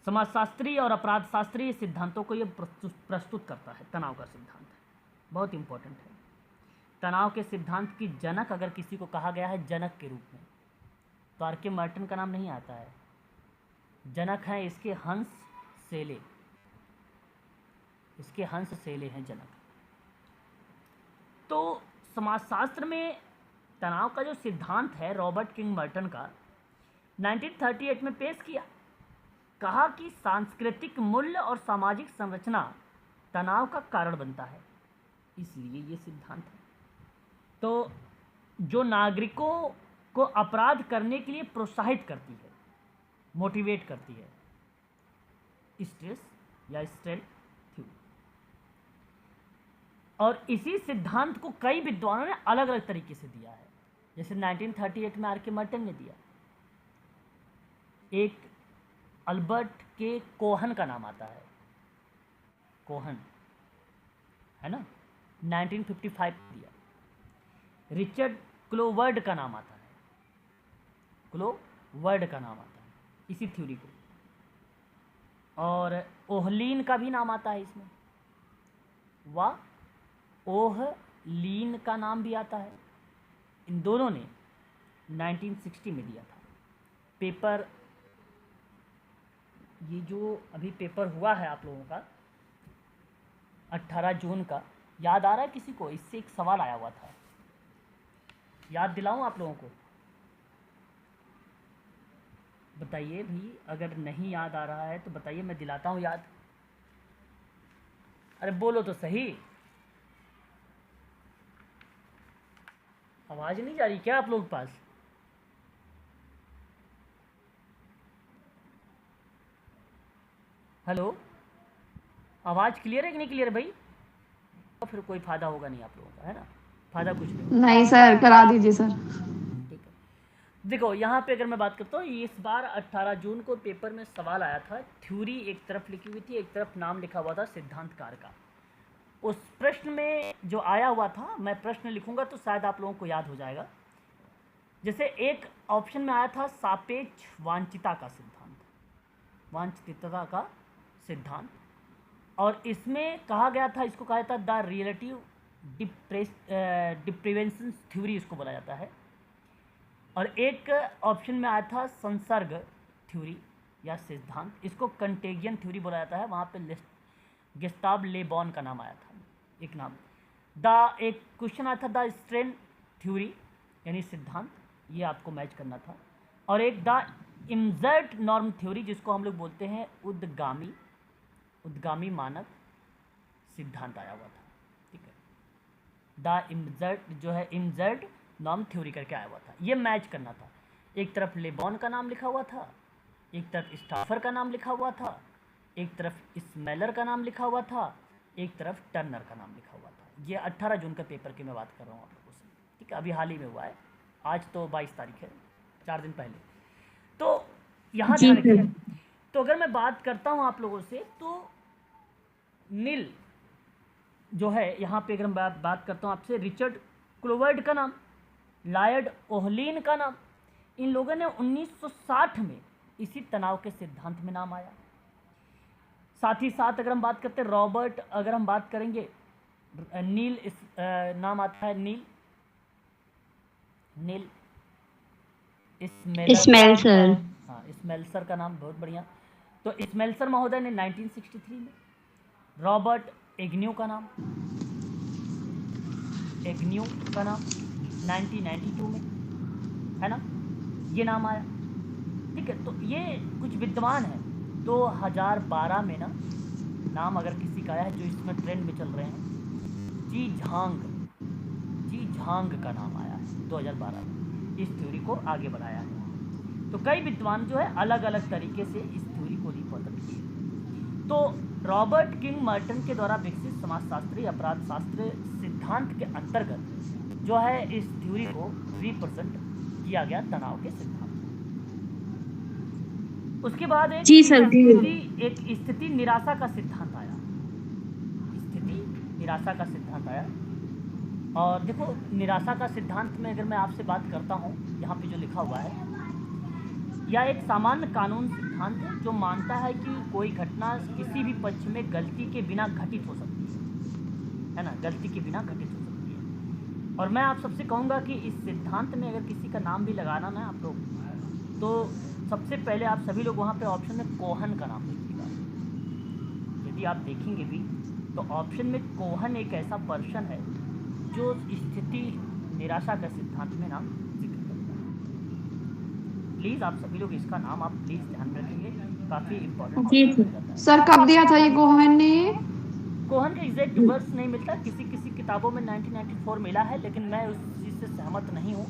Speaker 1: समाजशास्त्री और अपराध शास्त्रीय सिद्धांतों को यह प्रस्तुत करता है। तनाव का सिद्धांत बहुत इंपॉर्टेंट है। तनाव के सिद्धांत की जनक अगर किसी को कहा गया है जनक के रूप में तो R.K. मर्टन का नाम नहीं आता है। जनक हैं इसके हंस सेले, इसके हंस सेले हैं जनक। तो समाजशास्त्र में तनाव का जो सिद्धांत है रॉबर्ट किंग मर्टन का 1938 में पेश किया। कहा कि सांस्कृतिक मूल्य और सामाजिक संरचना तनाव का कारण बनता है, इसलिए ये सिद्धांत है। तो जो नागरिकों को अपराध करने के लिए प्रोत्साहित करती है, मोटिवेट करती है, स्ट्रेस या स्ट्रेस थ्योरी। और इसी सिद्धांत को कई विद्वानों ने अलग अलग तरीके से दिया है। जैसे 1938 में R.K. मर्टन ने दिया। एक अल्बर्ट के कोहन का नाम आता है, कोहन है ना, 1955 दिया। रिचर्ड क्लोवर्ड का नाम आता है, क्लोवर्ड का नाम आता है इसी थ्योरी को। और ओहलीन का भी नाम आता है इसमें, वाह ओहलीन का नाम भी आता है। इन दोनों ने 1960 में दिया था पेपर। ये जो अभी पेपर हुआ है आप लोगों का 18 जून का, याद आ रहा है किसी को? इससे एक सवाल आया हुआ था, याद दिलाऊं आप लोगों को? बताइए भी, अगर नहीं याद आ रहा है तो बताइए, मैं दिलाता हूं याद। अरे बोलो तो सही, आवाज नहीं जा रही क्या आप लोगों के पास? हेलो, आवाज क्लियर है कि नहीं क्लियर है भाई? तो फिर कोई फायदा होगा नहीं आप लोगों का, है ना, फायदा कुछ नहीं।
Speaker 2: नहीं सर, करा दीजिए सर।
Speaker 1: ठीक है, देखो यहाँ पे अगर मैं बात करता हूँ, इस बार 18 जून को पेपर में सवाल आया था। थ्योरी एक तरफ लिखी हुई थी, एक तरफ नाम लिखा हुआ था सिद्धांतकार का। उस प्रश्न में जो आया हुआ था, मैं प्रश्न लिखूंगा तो शायद आप लोगों को याद हो जाएगा। जैसे एक ऑप्शन में आया था सापेक्ष वांछिता का सिद्धांत, वांछितता का सिद्धांत, और इसमें कहा गया था, इसको कहा जाता द रिलेटिव डिप्रीवेंशन थ्योरी इसको बोला जाता है। और एक ऑप्शन में आया था संसर्ग थ्योरी या सिद्धांत, इसको कंटेगियन थ्योरी बोला जाता है। वहाँ पे गेस्टाव ले बॉन का नाम आया था, एक नाम। एक क्वेश्चन आया था द स्ट्रेन थ्योरी यानी सिद्धांत, ये आपको मैच करना था। और एक द इमजर्ट नॉर्म थ्योरी जिसको हम लोग बोलते हैं उद्गामी मानक सिद्धांत आया हुआ था, ठीक है। द इमजर्ट जो है इमजर्ट नॉर्म थ्योरी करके आया हुआ था, ये मैच करना था। एक तरफ लेबॉन का नाम लिखा हुआ था, एक तरफ स्टाफर का नाम लिखा हुआ था, एक तरफ स्मेलर का नाम लिखा हुआ था, एक तरफ टर्नर का नाम लिखा हुआ था। ये 18 जून के पेपर की मैं बात कर रहा हूँ आप लोगों से, ठीक है। अभी हाल ही में हुआ है, आज तो 22 तारीख है, 4 दिन पहले। तो यहाँ ध्यान रखिए। तो अगर मैं बात करता हूँ आप लोगों से, तो नील जो है यहाँ पे, अगर मैं बात करता हूँ आपसे, रिचर्ड क्लोवर्ड का नाम, लॉयड ओहलीन का नाम, इन लोगों ने 1960 में इसी तनाव के सिद्धांत में नाम आया। साथ ही साथ अगर हम बात करते हैं रॉबर्ट, अगर हम बात करेंगे नील, इस नाम आता है नील
Speaker 3: स्मेल्सर।
Speaker 1: हाँ, स्मेल्सर का नाम, बहुत बढ़िया। तो स्मेल्सर महोदय ने 1963 में, रॉबर्ट एग्न्यू का नाम 1992 में, है ना, ये नाम आया, ठीक है। तो ये कुछ विद्वान हैं 2012 में ना, नाम अगर किसी का आया है जो इसमें ट्रेंड में चल रहे हैं, जी झांग का नाम आया है 2012 में, इस थ्योरी को आगे बढ़ाया है। तो कई विद्वान जो है अलग अलग तरीके से इस थ्योरी को रिप्रेजेंट किए। तो रॉबर्ट किंग मर्टन के द्वारा विकसित समाजशास्त्री अपराध शास्त्र सिद्धांत के अंतर्गत जो है इस थ्योरी को रिप्रेजेंट किया गया, तनाव के सिद्धांत। उसके बाद एक स्थिति निराशा का सिद्धांत आया, निराशा का सिद्धांत आया। और देखो, निराशा का सिद्धांत में अगर मैं आपसे बात करता हूँ, यहाँ पे जो लिखा हुआ है, यह एक सामान्य कानून सिद्धांत है जो मानता है कि कोई घटना किसी भी पक्ष में गलती के बिना घटित हो सकती है ना, गलती के बिना घटित हो सकती है। और मैं आप सबसे कहूँगा कि इस सिद्धांत में अगर किसी का नाम भी लगाना ना आप लोग, तो सबसे पहले आप सभी लोग वहाँ पे ऑप्शन में कोहन का नाम लिखिएगा। यदि आप देखेंगे भी तो ऑप्शन में कोहन एक ऐसा पर्सन है जो स्थिति निराशा का सिद्धांत में नाम जिक्र करता है। प्लीज़ आप सभी लोग इसका नाम आप प्लीज़ ध्यान रखेंगे, काफ़ी इम्पोर्टेंट।
Speaker 2: सर कब दिया था ये कोहन ने?
Speaker 1: कोहन का एग्जैक्ट वर्ष नहीं मिलता, किसी किसी किताबों में 1994 मिला है, लेकिन मैं उस चीज़ से सहमत नहीं हूँ,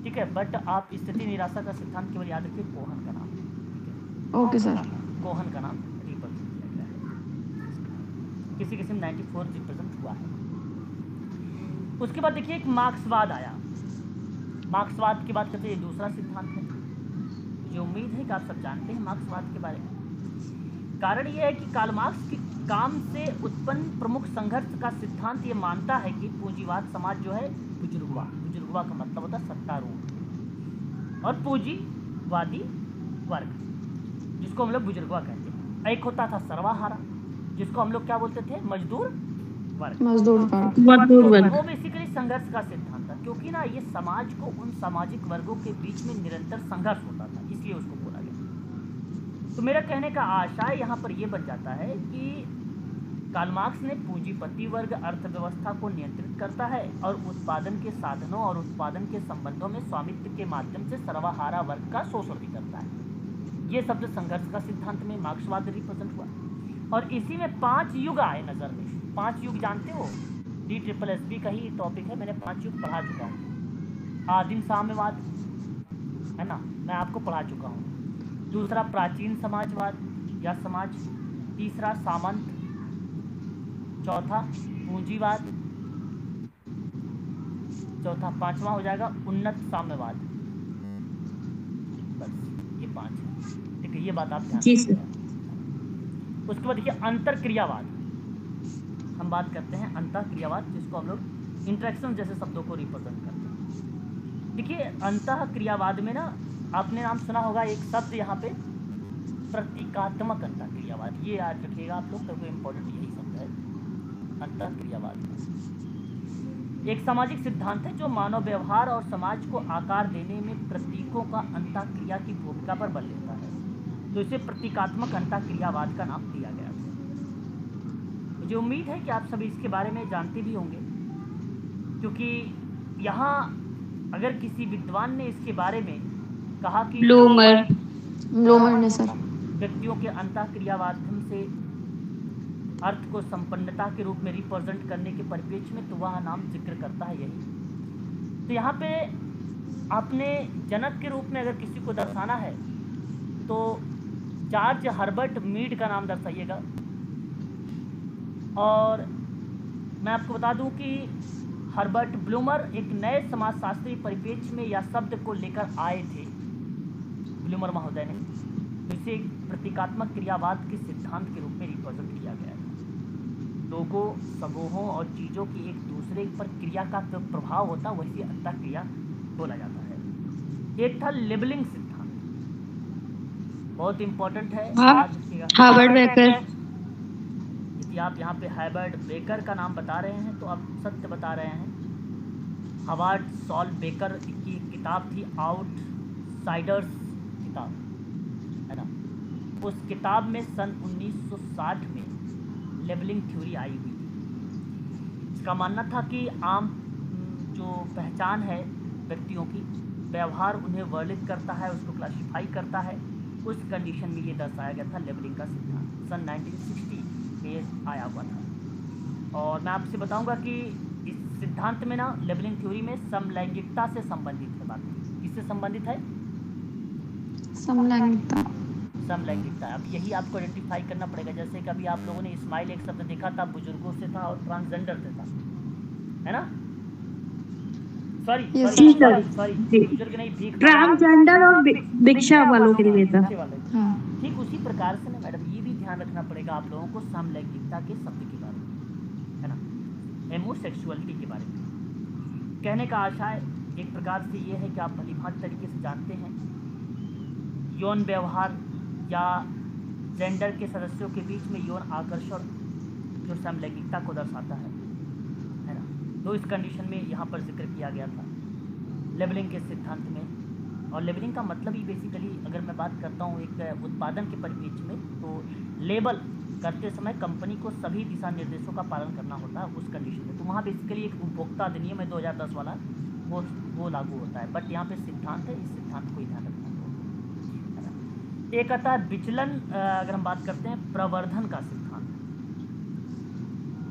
Speaker 1: ठीक है। बट आप स्थिति निराशा का सिद्धांत केवल याद रखिए, कोहन का नाम, ठीक है।
Speaker 2: ओके सर,
Speaker 1: कोहन का नाम रिप्रेजेंट किया गया है, किसी किसी में 94 रिप्रेजेंट हुआ है। उसके बाद देखिए एक मार्क्सवाद आया। मार्क्सवाद की बात करते हैं, ये दूसरा सिद्धांत है। मुझे उम्मीद है कि आप सब जानते हैं मार्क्सवाद के बारे में। कारण ये है कि कार्ल मार्क्स के काम से उत्पन्न प्रमुख संघर्ष का सिद्धांत ये मानता है कि पूंजीवाद समाज जो है बुजुर्गवा का मतलब होता है सत्तारूढ़, और पूंजीवादी वर्ग जिसको हम लोग बुजुर्गवा कहते हैं। एक होता था सर्वाहारा जिसको हम लोग क्या बोलते थे, मजदूर वर्ग। वो बेसिकली संघर्ष का सिद्धांत था, क्योंकि ना ये समाज को उन सामाजिक वर्गों के बीच में निरंतर संघर्ष होता था, इसलिए उसको बोला गया। तो मेरा कहने का आशय यहाँ पर ये बन जाता है कि कार्ल मार्क्स ने पूंजीपति वर्ग अर्थव्यवस्था को नियंत्रित करता है और उत्पादन के साधनों और उत्पादन के संबंधों में स्वामित्व के माध्यम से सर्वहारा वर्ग का शोषण भी करता है। ये शब्द संघर्ष का सिद्धांत में मार्क्सवाद रिप्रेजेंट हुआ। और इसी में 5 युग आए नज़र में। 5 युग जानते हो, DSSB का ही टॉपिक है, मैंने 5 युग पढ़ा चुका हूँ। आदिम साम्यवाद है ना, मैं आपको पढ़ा चुका हूँ। दूसरा प्राचीन समाजवाद या समाज, तीसरा सामंत, चौथा पूंजीवाद, चौथा 5वां हो जाएगा उन्नत साम्यवाद। बस ये 5 है, ठीक है। ये बात आप ध्यान रखिए। उसके बाद देखिए अंतरक्रियावाद, हम बात करते हैं अंतःक्रियावाद, जिसको हम लोग इंटरेक्शन जैसे शब्दों को रिप्रेजेंट करते हैं। देखिए अंतःक्रियावाद में ना आपने नाम सुना होगा एक शब्द यहाँ पे, प्रतीकात्मक अंतःक्रियावाद। ये याद रखिएगा आप लोग, क्योंकि इम्पोर्टेंट यही शब्द है अंतःक्रियावाद। एक सामाजिक सिद्धांत है जो मानव व्यवहार और समाज को आकार देने में प्रतीकों का अंतःक्रिया की भूमिका पर बल लेता है, तो इसे प्रतीकात्मक अंतःक्रियावाद का नाम दिया गया था। मुझे उम्मीद है कि आप सभी इसके बारे में जानते भी होंगे, क्योंकि यहाँ अगर किसी विद्वान ने इसके बारे में कहा कि
Speaker 2: ब्लूमर ने सर।
Speaker 1: व्यक्तियों के अंतःक्रियावाद से अर्थ को संपन्नता के रूप में रिप्रेजेंट करने के परिप्रेक्ष्य में, तो वह नाम जिक्र करता है यही। तो यहाँ पे आपने जनक के रूप में अगर किसी को दर्शाना है तो जॉर्ज हर्बर्ट मीड का नाम दर्शाइएगा। और मैं आपको बता दूं कि हर्बर्ट ब्लूमर एक नए समाजशास्त्री परिप्रेक्ष्य में यह शब्द को लेकर आए थे, ब्लूमर महोदय ने। तो इसे एक प्रतीकात्मक क्रियावाद के सिद्धांत के रूप में रिप्रेजेंट किया गया है। लोगों, समूहों और चीज़ों की एक दूसरे पर क्रिया का जो प्रभाव होता है वैसी अंतःक्रिया बोला जाता है। एक था लेबलिंग सिद्धांत, बहुत इंपॉर्टेंट है, याद रखिएगा।
Speaker 3: Harvard baker.
Speaker 1: यदि आप यहाँ पे हार्वर्ड बेकर का नाम बता रहे हैं तो आप सत्य बता रहे हैं। हार्वर्ड सॉल बेकर की एक किताब थी, आउटसाइडर्स किताब, है ना। उस किताब में सन 1960 में लेबलिंग थ्योरी आई हुई थी। इसका मानना था कि आम जो पहचान है व्यक्तियों की, व्यवहार उन्हें वर्णित करता है, उसको क्लासिफाई करता है। उस कंडीशन में ये दर्शाया गया था लेबलिंग का सिद्धांत, सन 1960 में आया हुआ था। और मैं आपसे बताऊंगा कि इस सिद्धांत में ना, लेबलिंग थ्योरी में समलैंगिकता से संबंधित है बात। किससे संबंधित है?
Speaker 2: समलैंगिकता।
Speaker 1: समलैंगिकता। अब यही आपको आइडेंटिफाई करना पड़ेगा। जैसे कि अभी आप लोगों ने इस्माइल एक शब्द देखा था, बुजुर्गों से था और ट्रांसजेंडर से था, है ना। सॉरी, बुजुर्ग नहीं, भीख
Speaker 3: ट्रांसजेंडर और भिक्षा वालों के लिए था।
Speaker 2: हाँ।
Speaker 1: ठीक उसी प्रकार से ना मैडम, ये भी ध्यान रखना पड़ेगा आप लोगों को समलैंगिकता के शब्द के बारे में, है ना, एमोसेक्सुअलिटी के बारे में। कहने का आशय एक प्रकार से ये है कि आप भलीभांति तरीके से जानते हैं, यौन व्यवहार या जेंडर के सदस्यों के बीच में यौन आकर्षण जो समलैंगिकता को दर्शाता है ना। तो इस कंडीशन में यहाँ पर जिक्र किया गया था लेबलिंग के सिद्धांत में। और लेबलिंग का मतलब ही बेसिकली, अगर मैं बात करता हूँ एक उत्पादन के परिप्रेक्ष्य में, तो लेबल करते समय कंपनी को सभी दिशा निर्देशों का पालन करना होता है उस कंडीशन में। तो वहाँ बेसिकली एक उपभोक्ता अधिनियम है 2010 वाला, वो लागू होता है। बट यहाँ पे सिद्धांत है, इस सिद्धांत को ही ध्यान रखना है। एक आता है विचलन, अगर हम बात करते हैं प्रवर्धन का सिद्धांत।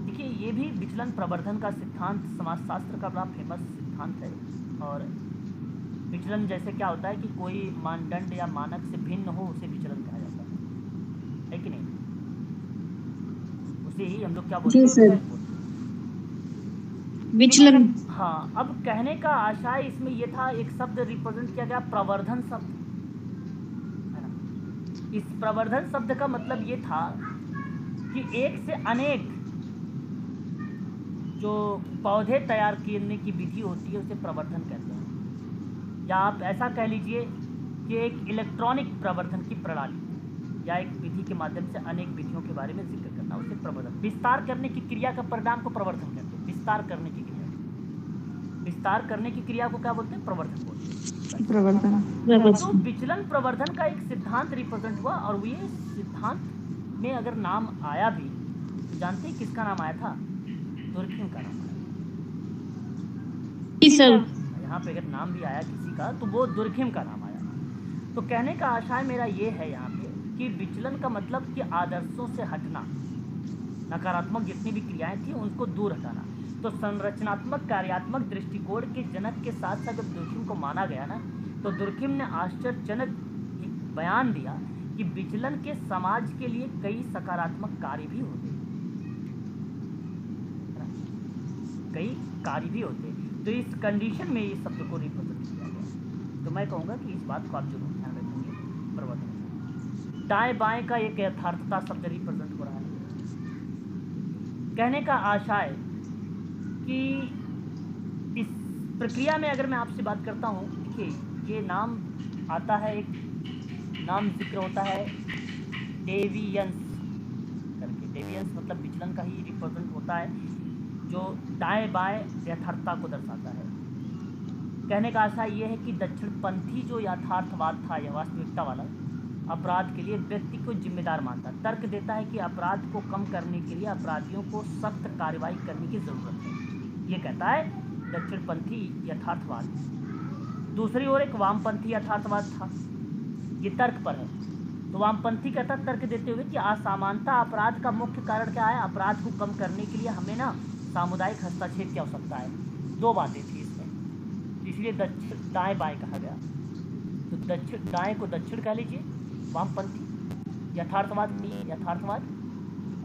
Speaker 1: देखिए, ये भी विचलन प्रवर्धन का सिद्धांत समाजशास्त्र का बड़ा फेमस सिद्धांत है। और विचलन जैसे क्या होता है कि कोई मानदंड या मानक से भिन्न हो, उसे विचलन कहा जाता है कि नहीं? उसे ही हम लोग क्या बोलते हैं?
Speaker 3: जी सर, विचलन।
Speaker 1: हाँ, अब कहने का आशय इसमें ये था, एक शब्द रिप्रेजेंट किया गया, प्रवर्धन शब्द, है ना। इस प्रवर्धन शब्द का मतलब ये था कि एक से अनेक जो पौधे तैयार करने की विधि होती है उसे प्रवर्धन कहते हैं। या आप ऐसा कह लीजिए कि एक इलेक्ट्रॉनिक प्रवर्धन की प्रणाली या एक विधि के माध्यम से अनेक विधियों के बारे में जिक्र करना, उसे प्रवर्धन। विस्तार करने की क्रिया का परिणाम को प्रवर्धन कहते हैं। विस्तार करने की क्रिया, विस्तार करने की क्रिया को क्या बोलते हैं? प्रवर्धन बोलते हैं।
Speaker 2: प्रवर्धन।
Speaker 1: तो विचलन प्रवर्धन का एक सिद्धांत रिप्रेजेंट हुआ। और ये सिद्धांत में अगर नाम आया भी, तो जानते हैं किसका नाम आया था? दुर्खिम का नाम आया। यहाँ पे अगर नाम भी आया किसी का, तो वो दुर्खिम का नाम आया। तो कहने का आशय मेरा ये है यहाँ पे कि विचलन का मतलब कि आदर्शों से हटना, नकारात्मक जितनी भी क्रियाएं थी उनको दूर हटाना। तो संरचनात्मक कार्यात्मक दृष्टिकोण के जनक के साथ साथ जब दुर्खिम को माना गया ना, तो दुर्खिम ने आश्चर्यजनक एक बयान दिया कि विचलन के समाज के लिए कई सकारात्मक कार्य भी होते, कई कार्य भी होते। तो इस कंडीशन में इस शब्द को रिप्रेजेंट किया गया। तो मैं कहूँगा कि इस बात को आप जरूर ध्यान रखेंगे। प्रवर्धन, दाएं बाएं का एक यथार्थता शब्द रिप्रेजेंट हो रहा है। कहने का आशय कि इस प्रक्रिया में अगर मैं आपसे बात करता हूँ, देखिए ये नाम आता है, एक नाम जिक्र होता है डेवियंस करके। डेवियंस मतलब विचलन का ही रिप्रेजेंट होता है। जो दाएं बाएं यथार्थता को दर्शाता है। कहने का आशा ये है कि दक्षिणपंथी जो यथार्थवाद था या वास्तविकता वाला अपराध के लिए व्यक्ति को जिम्मेदार मानता, तर्क देता है कि अपराध को कम करने के लिए अपराधियों को सख्त कार्रवाई करने की ज़रूरत है। ये कहता है दक्षिणपंथी यथार्थवाद। दूसरी ओर एक वामपंथी यथार्थवाद था, ये तर्क पर है। तो वामपंथी कहता तर्क देते हुए कि असामान्यता अपराध का मुख्य कारण क्या है, अपराध को कम करने के लिए हमें ना सामुदायिक हस्तक्षेप की आवश्यकता है। दो बातें थी इसमें, इसलिए दक्षिण दाएं बाएं कहा गया। तो दक्षिण दाएं को दक्षिण कह लीजिए वामपंथी यथार्थवाद,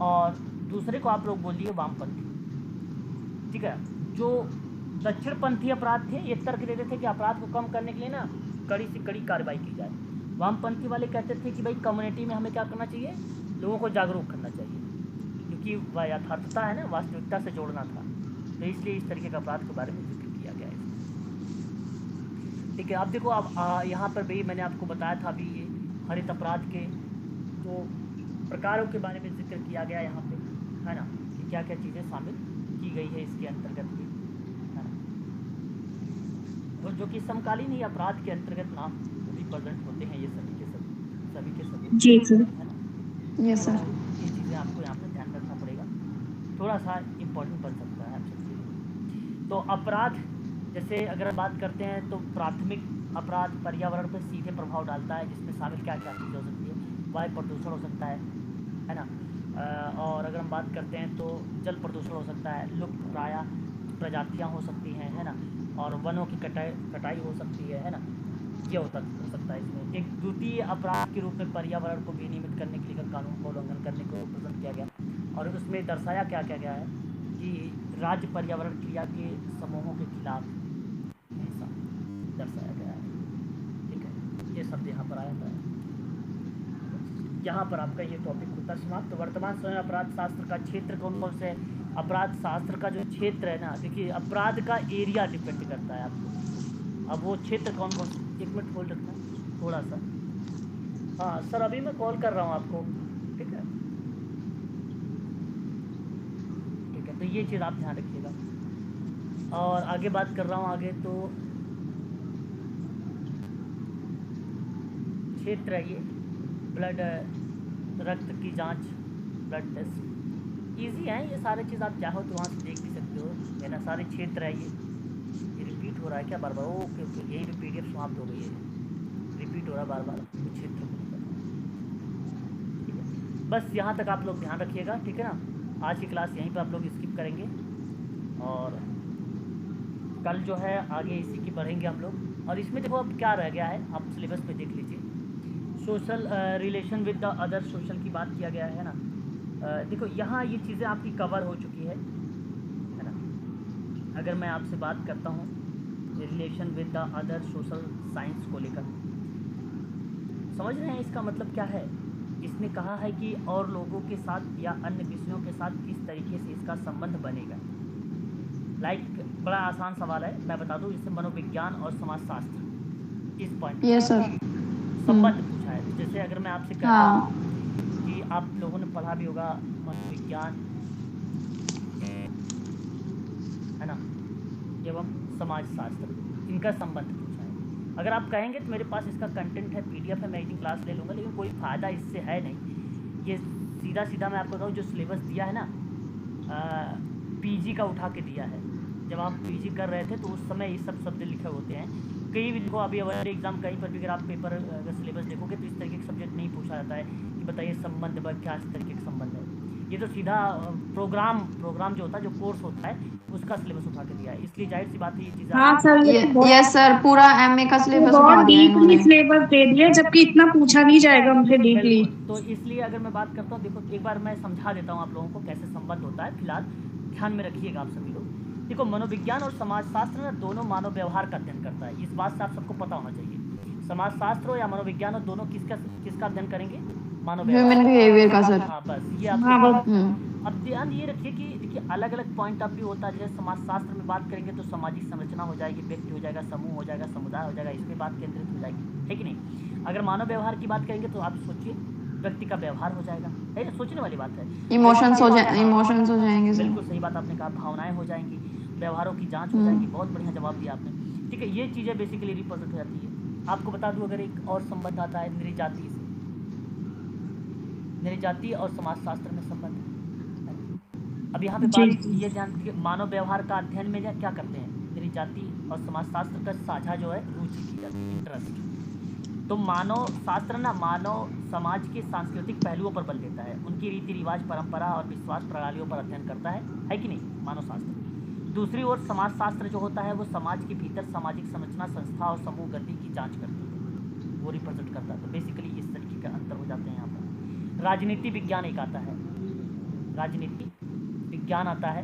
Speaker 1: और दूसरे को आप लोग बोलिए वामपंथी, ठीक है। जो दक्षिणपंथी अपराध थे ये तर्क देते थे कि अपराध को कम करने के लिए ना कड़ी से कड़ी कार्रवाई की जाए। वामपंथी वाले कहते थे कि भाई कम्युनिटी में हमें क्या करना चाहिए, लोगों को जागरूक करना चाहिए, क्योंकि वह यथार्थता है ना, वास्तविकता से जोड़ना था। तो इसलिए इस तरीके का अपराध के बारे में जिक्र किया गया है। ठीक है, अब देखो अब यहाँ पर भी मैंने आपको बताया था अभी ये हरित अपराध के तो प्रकारों के बारे में जिक्र किया गया यहाँ पे, है ना, कि क्या क्या चीज़ें शामिल की गई है इसके अंतर्गत भी, है ना। और जो कि समकालीन ही अपराध के अंतर्गत नाम भी प्रेजेंट होते हैं ये सभी के सभी
Speaker 3: जी सर।
Speaker 1: है ना।
Speaker 2: Yes sir.
Speaker 1: ये चीज़ें आपको यहाँ पे ध्यान रखना पड़ेगा, थोड़ा सा इम्पोर्टेंट बन सकता है आप सबके लिए। तो अपराध जैसे अगर बात करते हैं तो प्राथमिक अपराध पर्यावरण पर सीधे प्रभाव डालता है, जिसमें शामिल क्या क्या चीज़ हो सकती है, वायु प्रदूषण हो सकता है ना। और अगर हम बात करते हैं तो जल प्रदूषण हो सकता है, लुप्त प्राय प्रजातियाँ हो सकती हैं, है ना, और वनों की कटाई हो सकती है ना। ये हो सकता है इसमें। एक द्वितीय अपराध के रूप में पर्यावरण को विनियमित करने के लिए कानून का उल्लंघन करने को प्रेजेंट किया गया, और उसमें दर्शाया क्या क्या गया है कि राज्य पर्यावरण क्रिया के समूहों के खिलाफ ऐसा दर्शाया गया है। ठीक है, ये शब्द यहाँ पर आया था। यहाँ पर आपका ये टॉपिक होता है समाप्त। वर्तमान समय अपराध शास्त्र का क्षेत्र कौन कौन से, अपराध शास्त्र का जो क्षेत्र है ना, देखिए अपराध का एरिया डिपेंड करता है आपको। अब वो क्षेत्र कौन कौन, एक मिनट होल्ड रखना थोड़ा सा। हाँ सर, अभी मैं कॉल कर रहा हूँ आपको, ठीक है ठीक है। तो ये चीज़ आप ध्यान रखिएगा। और आगे बात कर रहा हूँ, आगे तो क्षेत्र है ये ब्लड, रक्त की जांच, ब्लड टेस्ट, इजी है ये सारे चीज़। आप चाहो तो वहाँ से देख भी सकते हो, है ना। सारे क्षेत्र है ये रिपीट हो रहा है क्या बार बार? ओके ओके, यही पे PDF समाप्त हो गई है, रिपीट हो रहा है बार बार तो क्षेत्र को नहीं पता। ठीक है, बस यहाँ तक आप लोग ध्यान रखिएगा, ठीक है ना। आज की क्लास यहीं पर आप लोग स्किप करेंगे, और कल जो है आगे इसी की बढ़ेंगे हम लोग। और इसमें देखो अब क्या रह गया है, आप सिलेबस पे देख लीजिए। Social relation with the other social की बात किया गया है ना। देखो यहाँ ये चीज़ें आपकी कवर हो चुकी है ना। अगर मैं आपसे बात करता हूँ relation with the other social science को लेकर, समझ रहे हैं इसका मतलब क्या है? इसने कहा है कि और लोगों के साथ या अन्य विषयों के साथ किस तरीके से इसका संबंध बनेगा। बड़ा आसान सवाल है, मैं बता दूँ, इससे मनोविज्ञान और समाजशास्त्र इस पॉइंट
Speaker 2: यस सर।
Speaker 1: संबंध पूछा है। जैसे अगर मैं आपसे कहता
Speaker 2: हाँ।
Speaker 1: हूँ कि आप लोगों ने पढ़ा भी होगा मनोविज्ञान है ना एवं समाजशास्त्र, इनका संबंध पूछा है। अगर आप कहेंगे तो मेरे पास इसका कंटेंट है, PDF है, मैं एक दिन क्लास ले लूँगा, लेकिन कोई फ़ायदा इससे है नहीं। ये सीधा सीधा मैं आपको बताऊँ, जो सिलेबस दिया है ना PG का उठा के दिया है। जब आप PG कर रहे थे तो उस समय ये सब शब्द लिखे होते हैं। कई भी देखो, अभी अवर एग्जाम कहीं पर भी अगर आप पेपर अगर सिलेबस देखोगे तो इस तरीके का सब्जेक्ट नहीं पूछा जाता है कि बताइए संबंध पर क्या इस तरीके का संबंध है। ये तो सीधा प्रोग्राम जो होता है, जो कोर्स होता है, उसका सिलेबस उठा के दिया है। इसलिए जाहिर सी बात है ये चीज़ें
Speaker 5: हाँ सर, ये तो
Speaker 2: यस सर, पूरा MA का सिलेबस उठा
Speaker 5: बहुत
Speaker 2: दिया है
Speaker 5: डीपली
Speaker 2: इन्होंने।
Speaker 5: सिलेबस दे दिया, जबकि इतना पूछा नहीं जाएगा उनसे डीपली।
Speaker 1: बिल्कुल। तो इसलिए अगर मैं बात करता हूँ, देखो एक बार मैं समझा देता हूँ आप लोगों को कैसे संबंध होता है। फिलहाल ध्यान में रखिएगा आप सभी लोग। देखो मनोविज्ञान और समाजशास्त्र ना दोनों मानव व्यवहार का अध्ययन करता है, इस बात से आप सबको पता होना चाहिए। समाजशास्त्र हो या मनोविज्ञान हो, दोनों किसका अध्ययन करेंगे? मानव
Speaker 2: ह्यूमन बिहेवियर का सर।
Speaker 1: हाँ बस ये आप अब ध्यान ये रखिए कि देखिए अलग अलग पॉइंट ऑफ व्यू होता है। जैसे समाजशास्त्र में बात करेंगे तो सामाजिक संरचना हो जाएगी, व्यक्ति हो जाएगा, समूह हो जाएगा, समुदाय हो जाएगा, इस पर बात केंद्रित हो जाएगी, है कि नहीं। अगर मानव व्यवहार की बात करेंगे तो आप सोचिए व्यक्ति का व्यवहार हो जाएगा, है ना, सोचने वाली बात है।
Speaker 2: इमोशंस हो जाएंगे सर।
Speaker 1: बिल्कुल सही बात आपने कहा, भावनाएं हो जाएंगी, व्यवहारों की जांच हो जाएगी। बहुत बढ़िया जवाब दिया आपने। ठीक है, ये चीज़ें बेसिकली रिप्रेजेंट हो जाती है। आपको बता दूं, अगर एक और संबंध आता है नृजाति से, नृजाति और समाजशास्त्र में संबंध है। अब यहाँ पे बात ये जानती है, मानव व्यवहार का अध्ययन में क्या करते हैं, नृजाति और समाजशास्त्र का साझा जो है रुचि की जाती है, इंटरेस्ट। तो मानव शास्त्र ना मानव समाज के सांस्कृतिक पहलुओं पर बल देता है, उनकी रीति रिवाज, परंपरा और विश्वास प्रणालियों पर अध्ययन करता है कि नहीं, मानव शास्त्र। दूसरी ओर समाजशास्त्र जो होता है वो समाज के भीतर सामाजिक संरचना, संस्था और समूह गति की जांच करती है, वो रिप्रेजेंट करता है। तो बेसिकली इस तरीके का अंतर हो जाते हैं यहाँ पर। राजनीति विज्ञान एक आता है, राजनीति विज्ञान आता है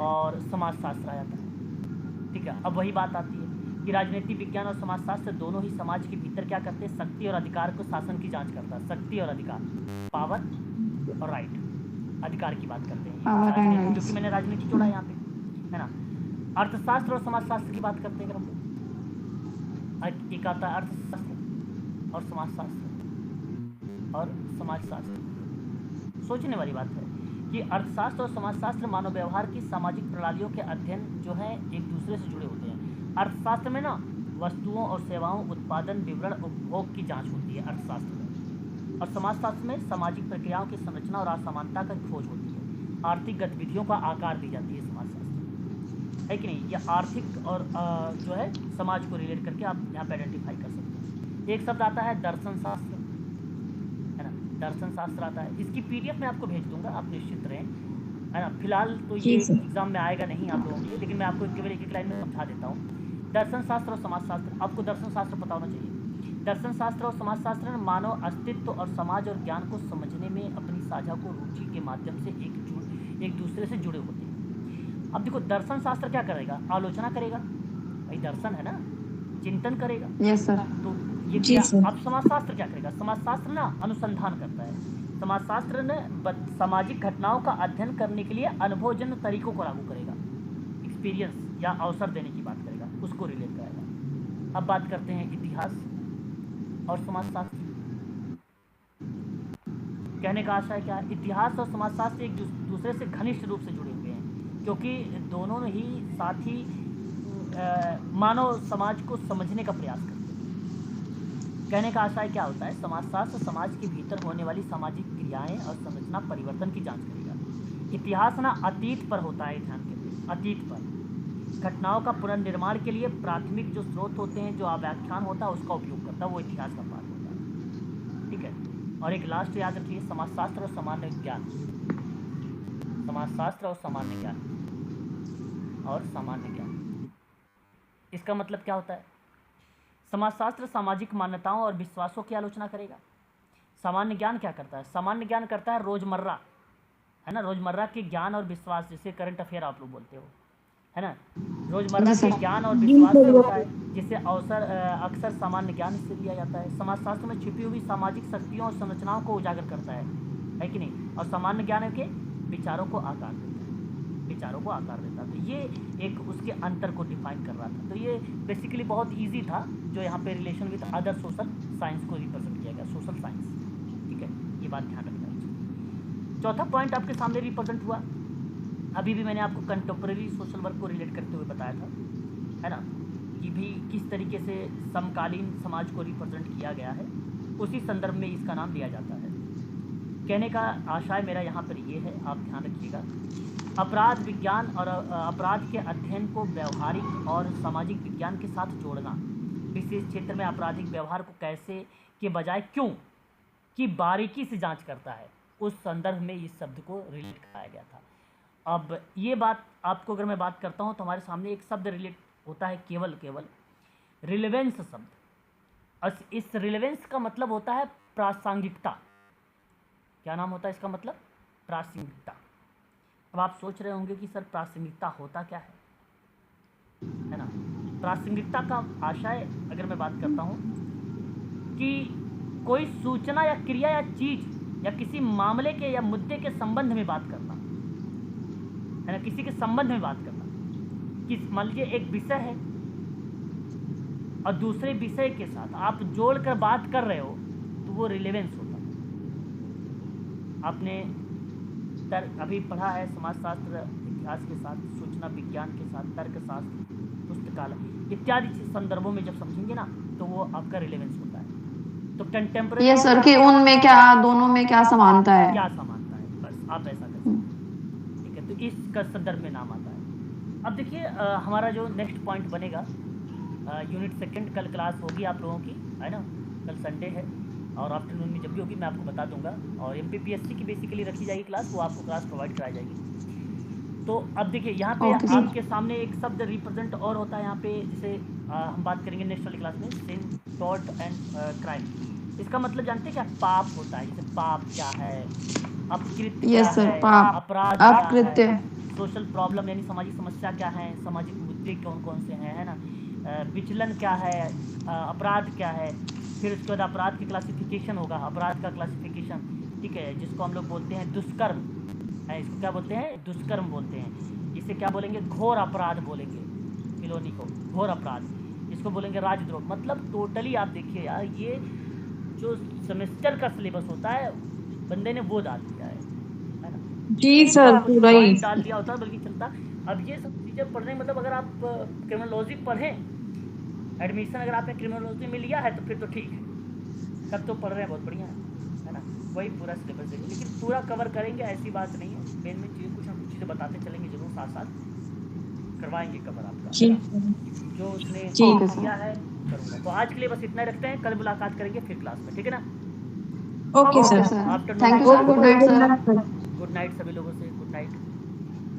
Speaker 1: और समाजशास्त्र आ जाता है। ठीक है, अब वही बात आती है कि राजनीति विज्ञान और समाजशास्त्र दोनों ही समाज के भीतर क्या करते हैं, शक्ति और अधिकार को, शासन की जांच करता है। शक्ति और अधिकार, पावर और राइट, अधिकार की बात करते हैं, क्योंकि मैंने राजनीति जोड़ा यहाँ पे, है ना। अर्थशास्त्र और समाजशास्त्र की बात करते हैं अगर हम लोग, एक आता है अर्थशास्त्र और समाजशास्त्र और समाजशास्त्र। सोचने वाली बात है कि अर्थशास्त्र और समाजशास्त्र मानव व्यवहार की सामाजिक प्रणालियों के अध्ययन जो है एक दूसरे से जुड़े होते हैं। अर्थशास्त्र में ना वस्तुओं और सेवाओं, उत्पादन, विवरण, उपभोग की जांच होती है अर्थशास्त्र में, और समाजशास्त्र में सामाजिक प्रक्रियाओं की संरचना और असमानता का खोज होती है। आर्थिक गतिविधियों का आकार दी जाती है समाजशास्त्र, है कि नहीं। यह आर्थिक और जो है समाज को रिलेट करके आप यहाँ पे आइडेंटिफाई कर सकते हैं। एक शब्द आता है दर्शन शास्त्र, है ना, दर्शन शास्त्र आता है। इसकी PDF मैं आपको भेज दूंगा, आप निश्चित रहें, है ना। फिलहाल तो ये एग्जाम में आएगा नहीं आप लोगों के लिए, लेकिन मैं आपको केवल एक लाइन में समझा देता हूँ। दर्शन शास्त्र और समाजशास्त्र, आपको दर्शन शास्त्र पता होना चाहिए। दर्शन शास्त्र और समाजशास्त्र में मानव अस्तित्व और समाज और ज्ञान को समझने में अपनी साझा को रुचि के माध्यम से एक दूसरे से जुड़े होते हैं। अब देखो, दर्शन शास्त्र क्या करेगा, आलोचना करेगा, भाई दर्शन है ना, चिंतन करेगा।
Speaker 2: Yes sir.
Speaker 1: तो ये अब समाजशास्त्र क्या करेगा, समाजशास्त्र ना अनुसंधान करता है। समाजशास्त्र ने सामाजिक घटनाओं का अध्ययन करने के लिए अनुभवजन्य तरीकों को लागू करेगा, एक्सपीरियंस या अवसर देने की बात करेगा, उसको रिलेट करेगा। अब बात करते हैं इतिहास और समाजशास्त्र। कहने का आशय क्या है, इतिहास और समाजशास्त्र एक दूसरे से घनिष्ठ रूप से जुड़े हुए हैं, क्योंकि दोनों ही साथ ही मानव समाज को समझने का प्रयास करते हैं। कहने का आशय क्या होता है, समाजशास्त्र समाज के भीतर होने वाली सामाजिक क्रियाएं और संरचना परिवर्तन की जांच करेगा। इतिहास ना अतीत पर होता है, ध्यान के अतीत पर घटनाओं का पुनर्निर्माण के लिए प्राथमिक जो स्रोत होते हैं, जो व्याख्यान होता है, उसका उपयोग करता है, वो इतिहास का पार्ट होता है। ठीक है, और एक लास्ट याद रखिए, समाजशास्त्र और सामान्य ज्ञान, समाजशास्त्र और सामान्य ज्ञान और सामान्य ज्ञान, इसका मतलब क्या होता है। समाजशास्त्र सामाजिक मान्यताओं और विश्वासों की आलोचना करेगा। सामान्य ज्ञान क्या करता है, सामान्य ज्ञान करता है रोजमर्रा, है ना, रोजमर्रा के ज्ञान और विश्वास, जिसे करंट अफेयर आप लोग बोलते हो, है ना, रोजमर्रा के ज्ञान और विश्वास से होता है, जिसे अक्सर सामान्य ज्ञान से लिया जाता है। समाजशास्त्र में छिपी हुई सामाजिक शक्तियों और संरचनाओं को उजागर करता है कि नहीं, और सामान्य ज्ञान के विचारों को आकार देता है, विचारों को आकार देता है। तो ये एक उसके अंतर को डिफाइन कर रहा था। तो ये बेसिकली बहुत ईजी था, जो यहाँ पे relation with other social science को रिप्रेजेंट किया गया, सोशल साइंस। ठीक है, ये बात ध्यान रखना चाहिए। चौथा पॉइंट आपके सामने रिप्रेजेंट हुआ, अभी भी मैंने आपको कंटेम्प्रेरी सोशल वर्क को रिलेट करते हुए बताया था, है ना, कि भी किस तरीके से समकालीन समाज को रिप्रेजेंट किया गया है, उसी संदर्भ में इसका नाम दिया जाता है। कहने का आशय मेरा यहाँ पर ये है, आप ध्यान रखिएगा, अपराध विज्ञान और अपराध के अध्ययन को व्यवहारिक और सामाजिक विज्ञान के साथ जोड़ना, विशेष क्षेत्र में आपराधिक व्यवहार को कैसे के बजाय क्यों की बारीकी से जांच करता है, उस संदर्भ में इस शब्द को रिलेट कराया गया था। अब ये बात आपको अगर मैं बात करता हूँ तो हमारे सामने एक शब्द रिलेट होता है, केवल रिलेवेंस शब्द, और इस रिलेवेंस का मतलब होता है प्रासंगिकता। क्या नाम होता है इसका मतलब, प्रासंगिकता। अब आप सोच रहे होंगे कि सर प्रासंगिकता होता क्या है ना। प्रासंगिकता का आशय अगर मैं बात करता हूँ कि कोई सूचना या क्रिया या चीज या किसी मामले के या मुद्दे के संबंध में बात करना, है ना, किसी के संबंध में बात करना, कि मान लीजिए एक विषय है और दूसरे विषय के साथ आप जोड़कर बात कर रहे हो, तो वो रिलेवेंस होता है। आपने अभी पढ़ा है समाजशास्त्र इतिहास के साथ, सूचना विज्ञान के साथ, तर्कशास्त्र, पुस्तकालय इत्यादि संदर्भों में जब समझेंगे ना तो वो आपका रिलेवेंस होता है। तो कंटेम्परेरी
Speaker 2: ये सर कि उनमें क्या, दोनों में क्या समानता है?
Speaker 1: क्या समानता है, बस आप ऐसा कर सकते हैं, ठीक है। तो इसका संदर्भ में नाम आता है। अब देखिए हमारा जो नेक्स्ट पॉइंट बनेगा, यूनिट सेकंड कल क्लास होगी आप लोगों की, है ना। कल संडे है और आफ्टरनून में जब भी होगी मैं आपको बता दूंगा, और MPPSC की बेसिकली रखी जाएगी क्लास, वो आपको क्लास प्रोवाइड कराई जाएगी। तो अब देखिए यहाँ पे आपके सामने एक शब्द रिप्रेजेंट और होता है यहाँ पे, जैसे हम बात करेंगे नेक्स्ट वाली क्लास में, सिन, टॉर्ट एंड क्राइम। इसका मतलब जानते हैं क्या? पाप होता है। जैसे पाप क्या है, अपकृत्य क्या है,
Speaker 2: पाप,
Speaker 1: अपराध,
Speaker 2: अपकृत्य,
Speaker 1: सोशल प्रॉब्लम यानी सामाजिक समस्या क्या है, सामाजिक मुद्दे कौन कौन से हैं, है ना, विचलन क्या है, अपराध क्या है। फिर उसके बाद अपराध की क्लासिफिकेशन होगा, अपराध का क्लासिफिकेशन, ठीक है, जिसको हम लोग बोलते हैं दुष्कर्म, है, इसको क्या बोलते हैं? दुष्कर्म बोलते हैं। इसे क्या बोलेंगे? घोर अपराध बोलेंगे, फिलोनी को घोर अपराध। इसको बोलेंगे राजद्रोह। मतलब टोटली आप देखिए यार, ये जो सेमेस्टर का सिलेबस होता है बंदे ने वो डाल दिया है ना।
Speaker 5: जी सर, पूरा ही
Speaker 1: डाल दिया होता बल्कि चलता। अब ये सब चीज़ें पढ़ने मतलब अगर आप क्रिमिनोलॉजी पढ़ें, एडमिशन अगर आपने क्रिमिनोलॉजी में लिया है तो फिर तो ठीक है, तब तो पढ़ रहे हैं, बहुत बढ़िया है ना। वही पूरा सिलेबस है, लेकिन पूरा कवर करेंगे ऐसी बात नहीं है। मेन में चीज़ें कुछ हम चीज़ें बताते चलेंगे जरूर, साथ साथ करवाएंगे कवर आपका, जो उसने किया है करूँगा। तो आज के लिए बस इतना ही रखते हैं, कल मुलाकात करेंगे फिर क्लास में, ठीक है ना।
Speaker 5: Okay sir,
Speaker 2: thank you sir, good night sir.
Speaker 1: Good night सभी लोगों से, गुड नाइट।